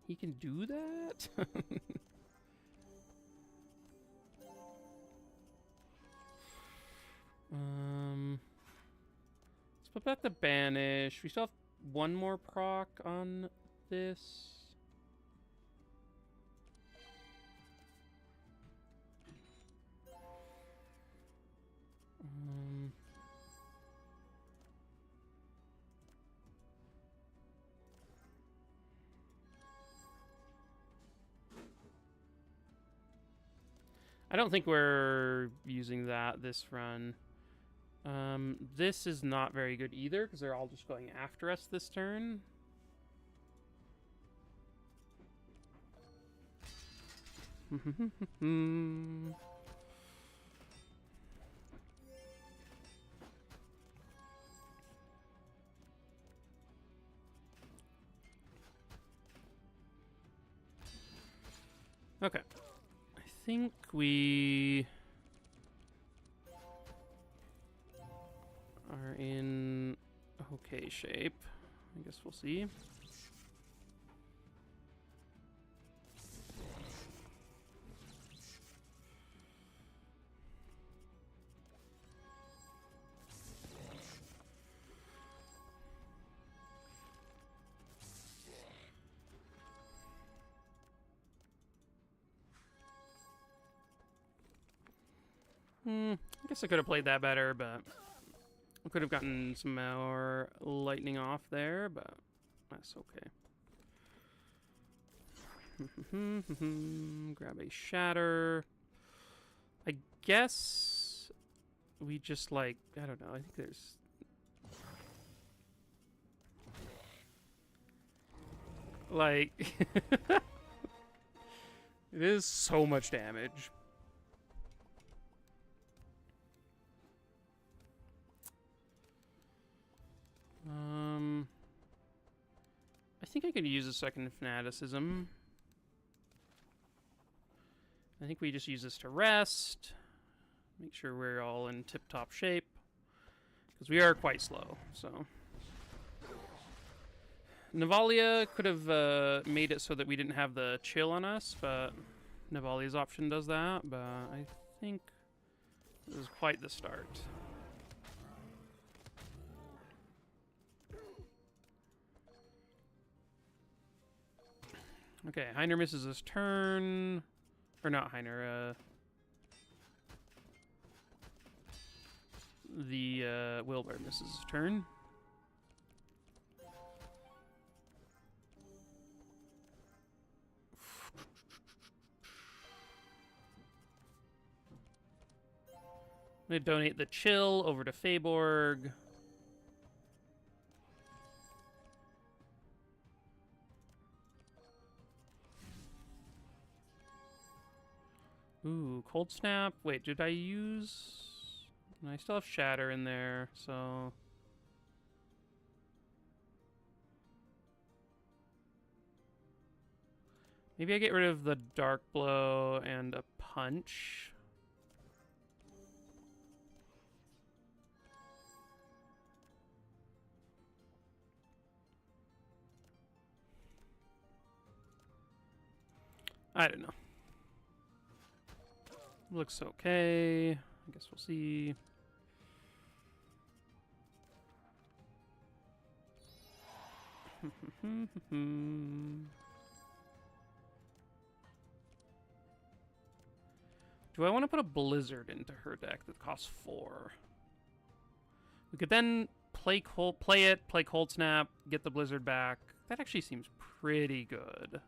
He can do that? Let's put back the banish. We still have one more proc on this. I don't think we're using that this run. This is not very good either, because they're all just going after us this turn. Okay. I think we are in okay shape. I guess we'll see. I guess I could have played that better, but I could have gotten some more lightning off there, but that's okay. Grab a shatter. I guess we just, like, I don't know, I think there's... Like... It is so much damage. I think I could use a second fanaticism. I think we just use this to rest. Make sure we're all in tip-top shape. Because we are quite slow, so... Navalea could have made it so that we didn't have the chill on us, but Navalea's option does that, but I think this is quite the start. Okay, Heiner misses his turn. Or not Heiner, the Wilbur misses his turn. I'm gonna donate the chill over to Feyborg. Ooh, Cold Snap. Wait, did I use... I still have Shatter in there, so... Maybe I get rid of the Dark Blow and a Punch. I don't know. Looks okay. I guess we'll see. Do I want to put a Blizzard into her deck that costs 4? We could then play Cold Snap, get the Blizzard back. That actually seems pretty good.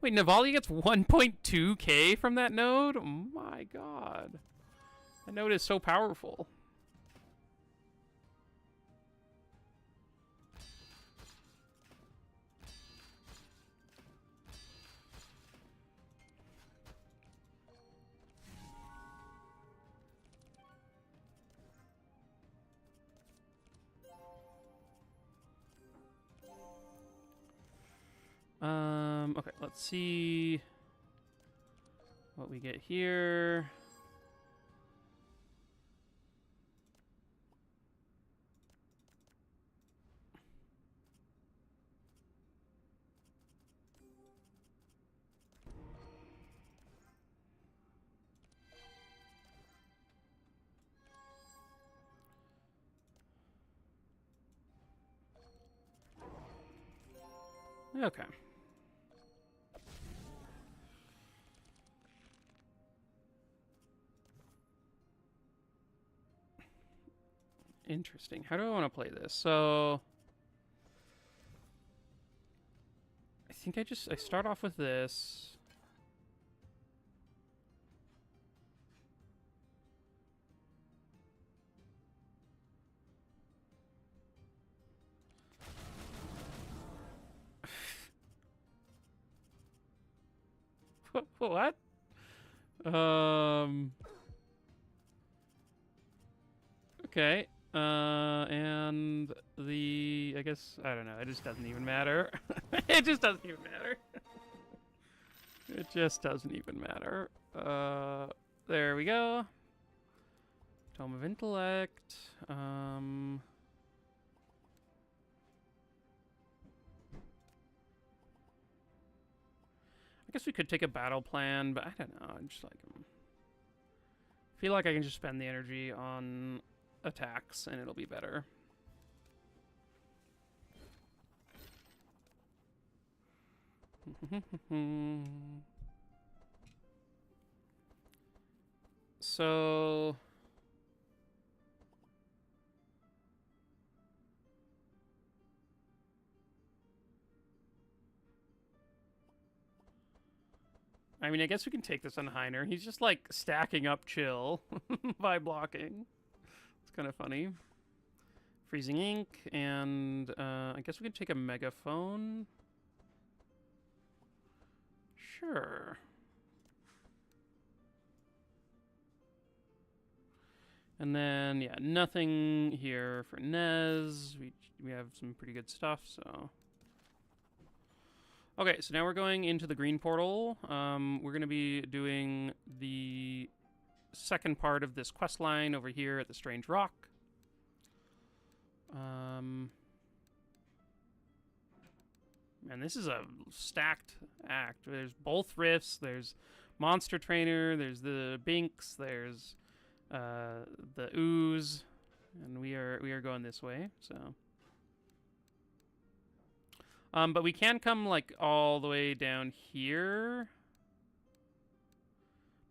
Wait, Navalea gets 1.2k from that node? Oh my god. That node is so powerful. Okay, let's see what we get here. Okay. Interesting. How do I want to play this? So I think I start off with this. What? Okay. And I guess, I don't know. It just doesn't even matter. It just doesn't even matter. It just doesn't even matter. There we go. Tome of Intellect. I guess we could take a battle plan, but I don't know. I'm just like, feel like I can just spend the energy on attacks and it'll be better. So I mean, I guess we can take this on Heiner. He's just like stacking up chill by blocking. It's kind of funny. Freezing Ink, and I guess we can take a megaphone. Sure. And then, yeah, nothing here for Nez. We have some pretty good stuff, so... Okay, so now we're going into the green portal. We're going to be doing the second part of this quest line over here at the Strange Rock. And this is a stacked act. There's both rifts, there's Monster Trainer, there's the Binks, there's the Ooze, and we are going this way, so... but we can come, like, all the way down here.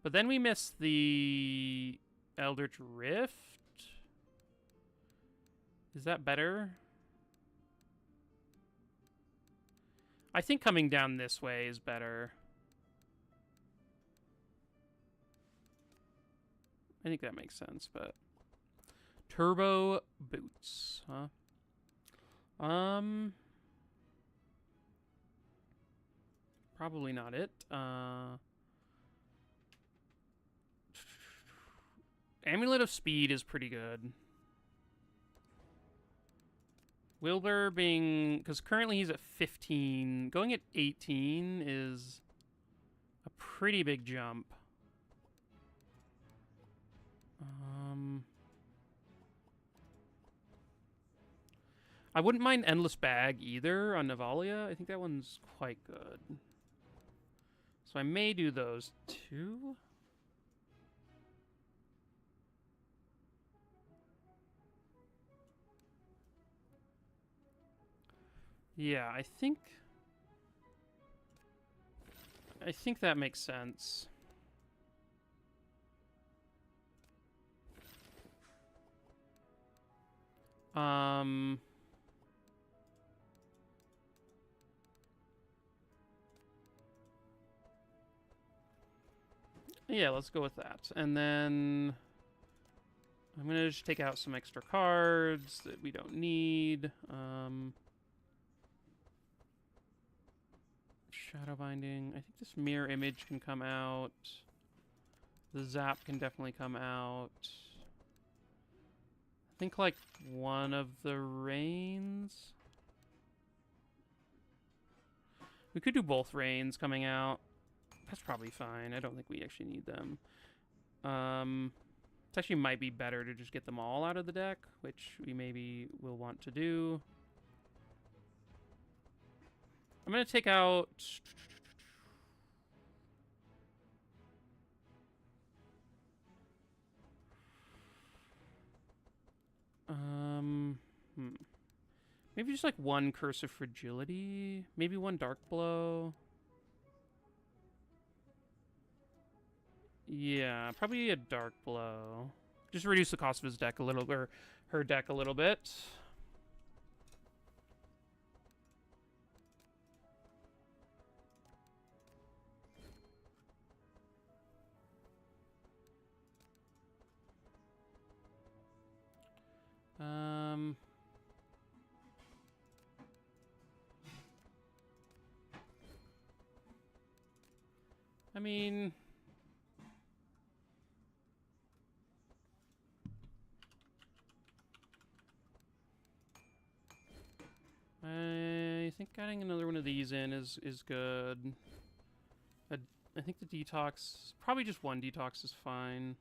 But then we miss the Eldritch Rift. Is that better? I think coming down this way is better. I think that makes sense, but... Turbo Boots, huh? Probably not it. Amulet of Speed is pretty good. Wilbur being... Because currently he's at 15. Going at 18 is a pretty big jump. I wouldn't mind Endless Bag either on Navalea. I think that one's quite good. So I may do those two. Yeah, I think that makes sense. Yeah, let's go with that. And then I'm going to just take out some extra cards that we don't need. Shadow Binding. I think this Mirror Image can come out. The Zap can definitely come out. I think, like, one of the Rains. We could do both Rains coming out. That's probably fine. I don't think we actually need them. It actually might be better to just get them all out of the deck, which we maybe will want to do. I'm going to take out... Maybe just like one Curse of Fragility. Maybe one Dark Blow. Yeah, probably a Dark Blow. Just reduce the cost of his deck a little, or her deck a little bit. I mean, I think adding another one of these in is good. I think the detox, probably just one detox is fine.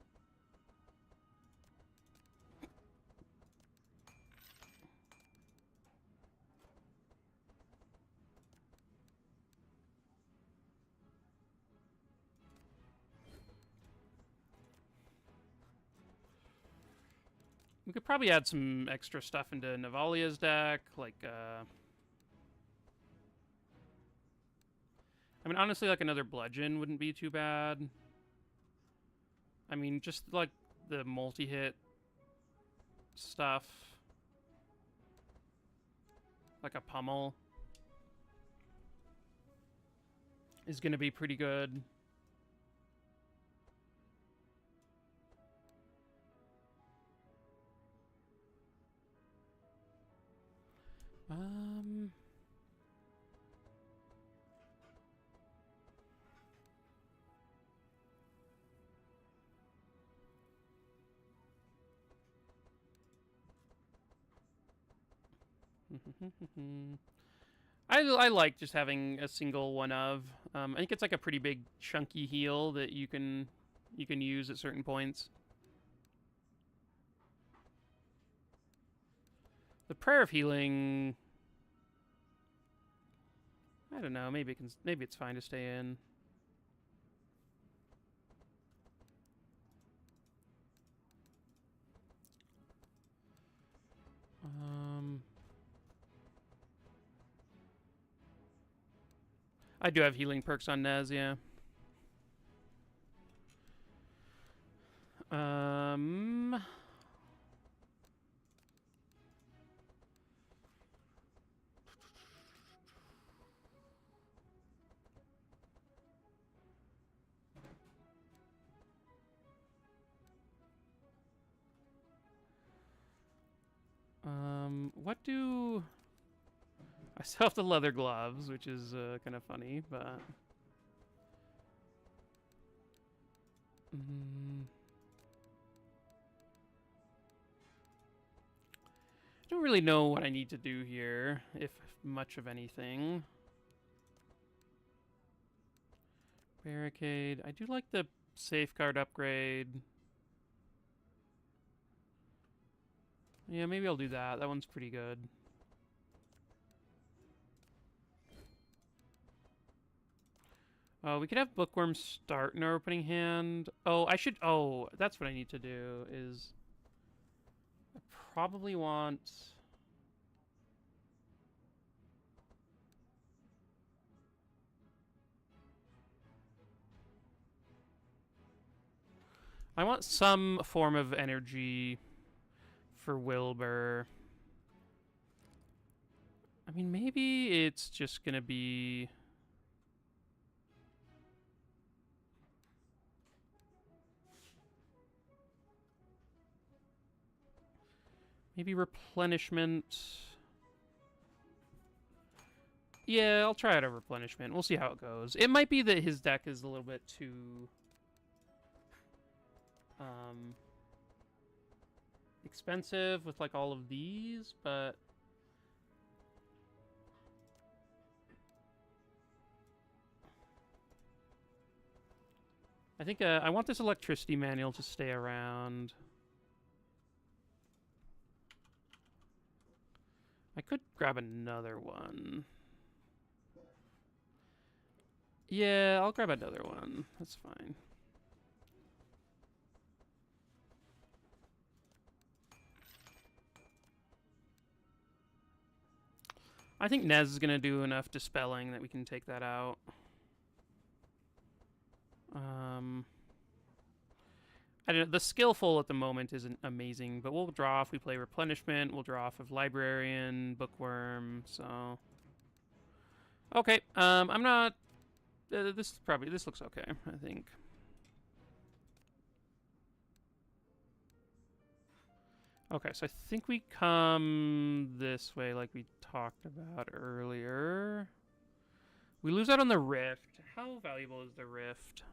We could probably add some extra stuff into Navalea's deck, like, I mean, honestly, like, another Bludgeon wouldn't be too bad. I mean, just, like, the multi-hit stuff. Like a Pummel is gonna be pretty good. I like just having a single one of. I think it's like a pretty big chunky heal that you can use at certain points. The Prayer of Healing, I don't know. Maybe it's fine to stay in. I do have healing perks on Nez, yeah. What do... I still have the leather gloves, which is kind of funny, but... I don't really know what I need to do here, if much of anything. Barricade. I do like the safeguard upgrade. Yeah, maybe I'll do that. That one's pretty good. We could have Bookworm start in our opening hand. Oh, I should... Oh, that's what I need to do, is... I probably want... I want some form of energy for Wilbur. I mean, maybe it's just gonna be... Maybe replenishment. Yeah, I'll try out a replenishment. We'll see how it goes. It might be that his deck is a little bit too... expensive with, like, all of these, but... I think I want this electricity manual to stay around. I could grab another one. Yeah, I'll grab another one. That's fine. I think Nez is going to do enough dispelling that we can take that out. I don't know, the skillful at the moment isn't amazing, but we'll draw if we play Replenishment. We'll draw off of Librarian, Bookworm, so... Okay, I'm not... this looks okay, I think. Okay, so I think we come this way like we talked about earlier. We lose out on the Rift. How valuable is the Rift?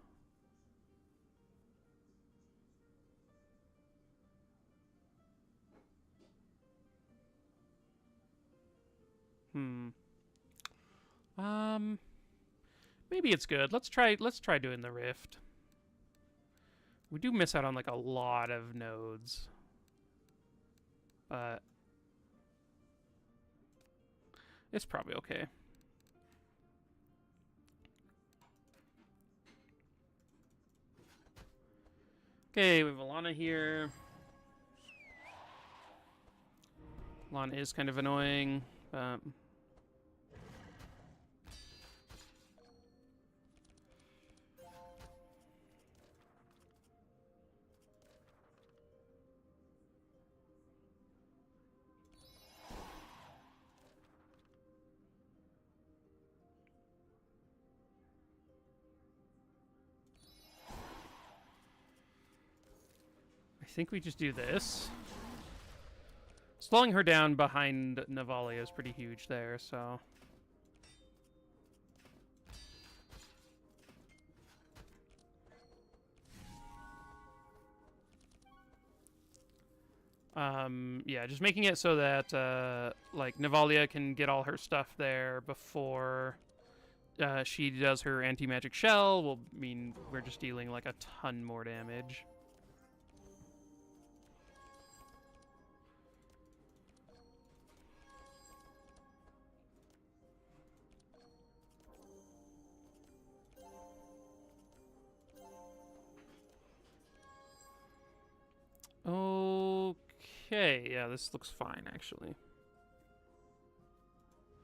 Maybe it's good. Let's try doing the Rift. We do miss out on like a lot of nodes. But it's probably okay. Okay, we have Alana here. Alana is kind of annoying, but... I think we just do this. Slowing her down behind Navalea is pretty huge there, so... yeah, just making it so that, like, Navalea can get all her stuff there before she does her anti-magic shell will mean we're just dealing, like, a ton more damage. Okay, yeah, this looks fine, actually.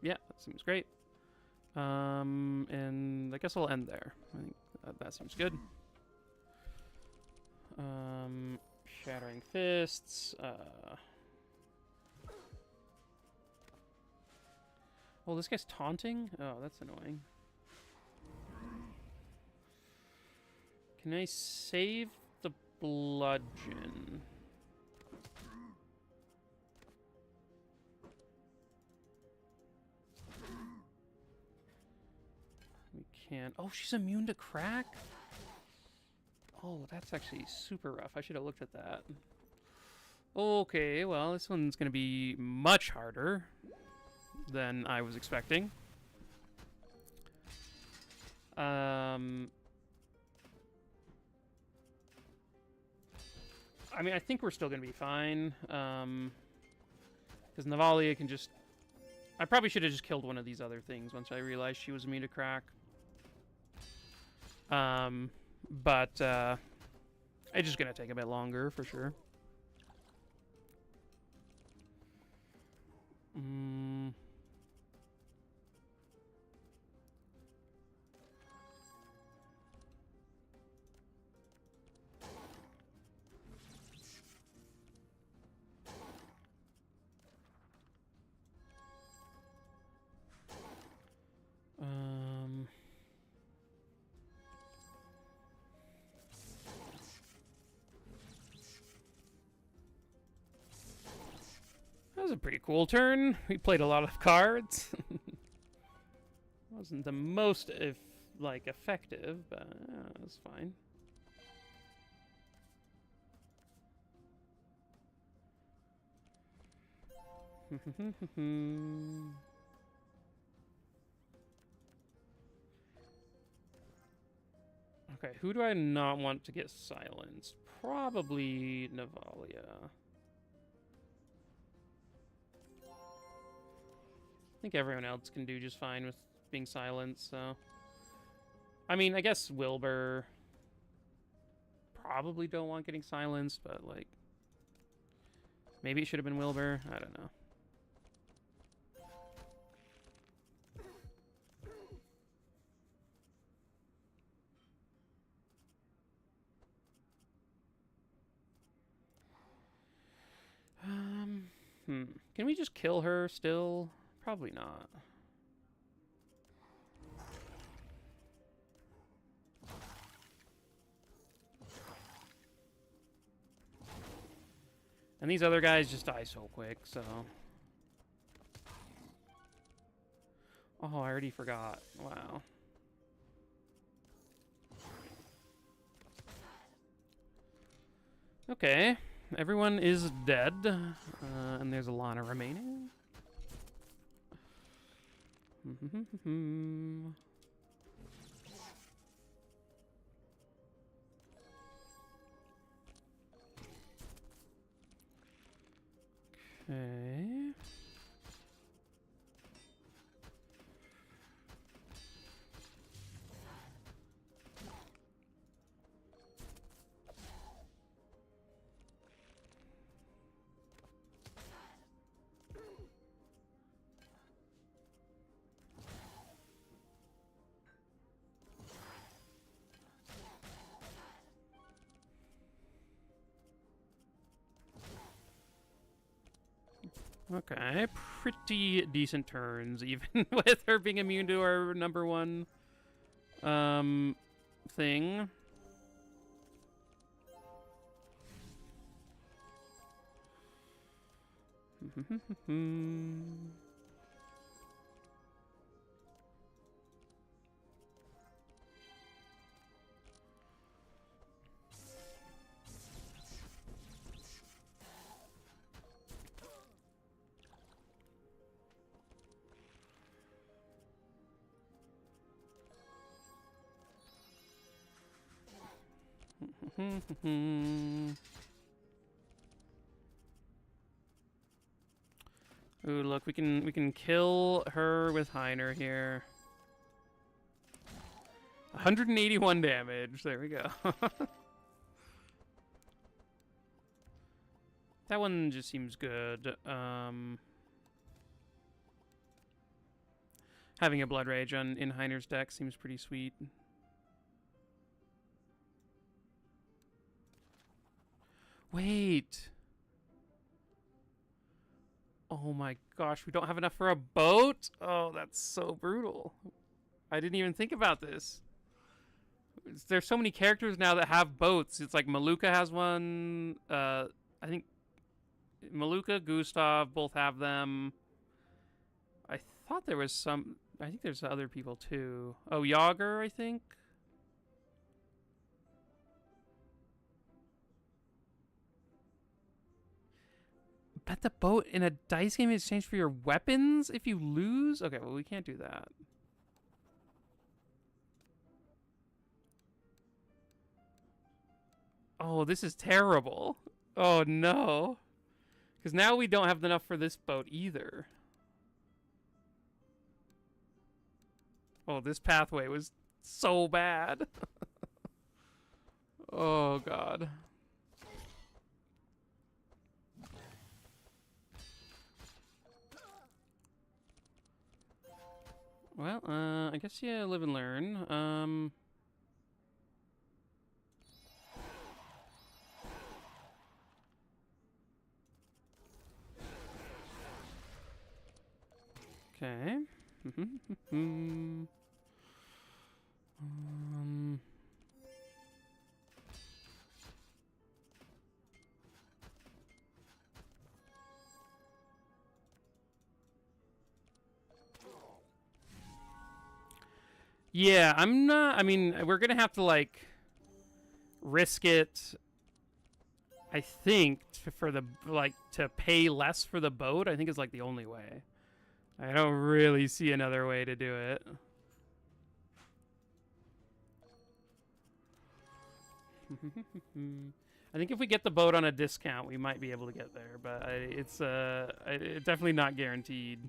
Yeah, that seems great. And I guess I'll end there. I think that seems good. Shattering Fists. Oh, this guy's taunting? Oh, that's annoying. Can I save the bludgeon? We can't. Oh, she's immune to crack? Oh, that's actually super rough. I should have looked at that. Okay, well, this one's going to be much harder than I was expecting. I mean, I think we're still going to be fine. Because Navalea can just... I probably should have just killed one of these other things once I realized she was immune to crack. But it's just going to take a bit longer, for sure. That was a pretty cool turn. We played a lot of cards. Wasn't the most, effective, but it was fine. Okay, who do I not want to get silenced? Probably Navalea. I think everyone else can do just fine with being silenced, so... I mean, I guess Wilbur probably don't want getting silenced, but, like... Maybe it should have been Wilbur. I don't know. Can we just kill her still? Probably not. And these other guys just die so quick, so... Oh, I already forgot. Wow. Okay. Everyone is dead. And there's a Lana remaining. Okay. Okay, pretty decent turns, even with her being immune to our #1 thing. Ooh, look, we can kill her with Heiner here. 181 damage. There we go. That one just seems good. Having a Blood Rage in Heiner's deck seems pretty sweet. Wait. Oh my gosh, we don't have enough for a boat? Oh, that's so brutal. I didn't even think about this. There's so many characters now that have boats. It's like Maluka has one. I think Maluka, Gustav both have them. I thought there was some... I think there's other people too. Oh, Yager, I think? Bet the boat in a dice game in exchange for your weapons if you lose? Okay, well, we can't do that. Oh, this is terrible. Oh, no. Because now we don't have enough for this boat either. Oh, this pathway was so bad. Oh, God. Well, I guess yeah, live and learn. Okay. Yeah, I'm not... I mean, we're gonna have to, like, risk it, I think, for the, like, to pay less for the boat, I think is, like, the only way. I don't really see another way to do it. I think if we get the boat on a discount, we might be able to get there, but it's definitely not guaranteed.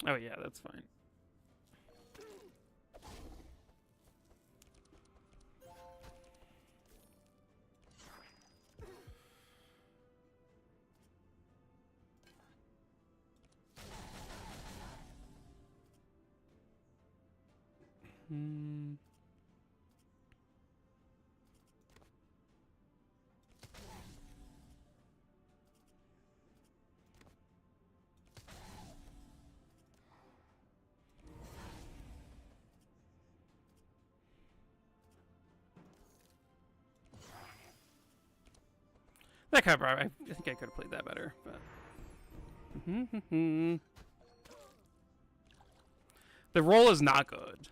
Oh yeah, that's fine. That card, I think I could have played that better, but. The roll is not good.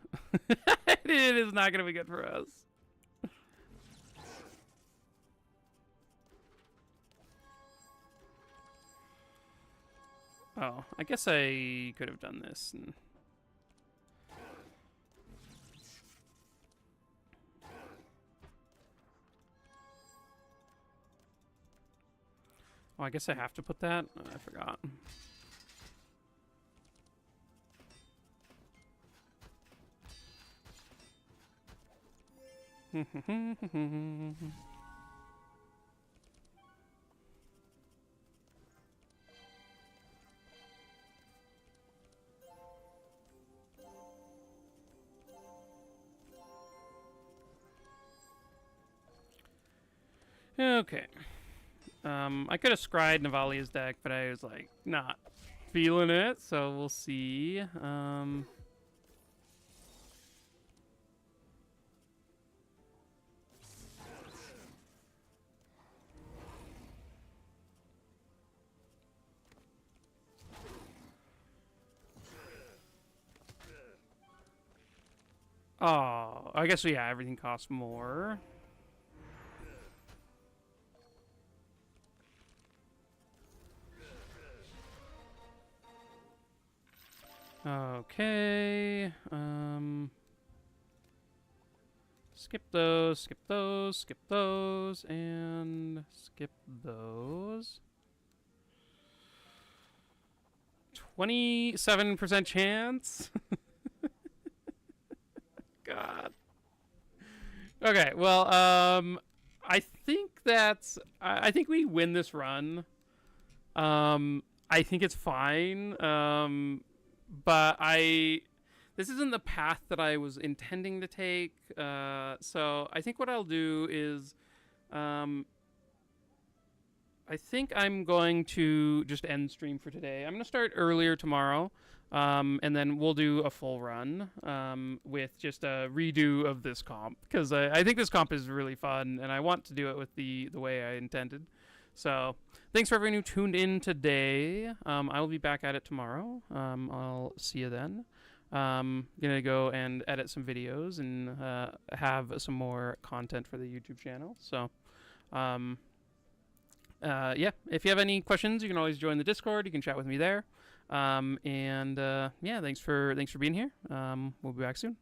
It is not going to be good for us. Oh, I guess I could have done this. And... Oh, I guess I have to put that? Oh, I forgot. Okay. I could have scried Navalea's deck, but I was like not feeling it, so we'll see. Oh, I guess yeah, everything costs more. Okay. Skip those, skip those, skip those, and skip those. 27% chance? God. Okay, well, I think that's... I think we win this run. I think it's fine. But this isn't the path that I was intending to take. So I think what I'll do is, I think I'm going to just end stream for today. I'm going to start earlier tomorrow. And then we'll do a full run with just a redo of this comp. Because I think this comp is really fun, and I want to do it with the way I intended. So thanks for everyone who tuned in today. I will be back at it tomorrow. I'll see you then. I'm going to go and edit some videos and have some more content for the YouTube channel. So, yeah, if you have any questions, you can always join the Discord. You can chat with me there. Yeah, thanks for being here. We'll be back soon.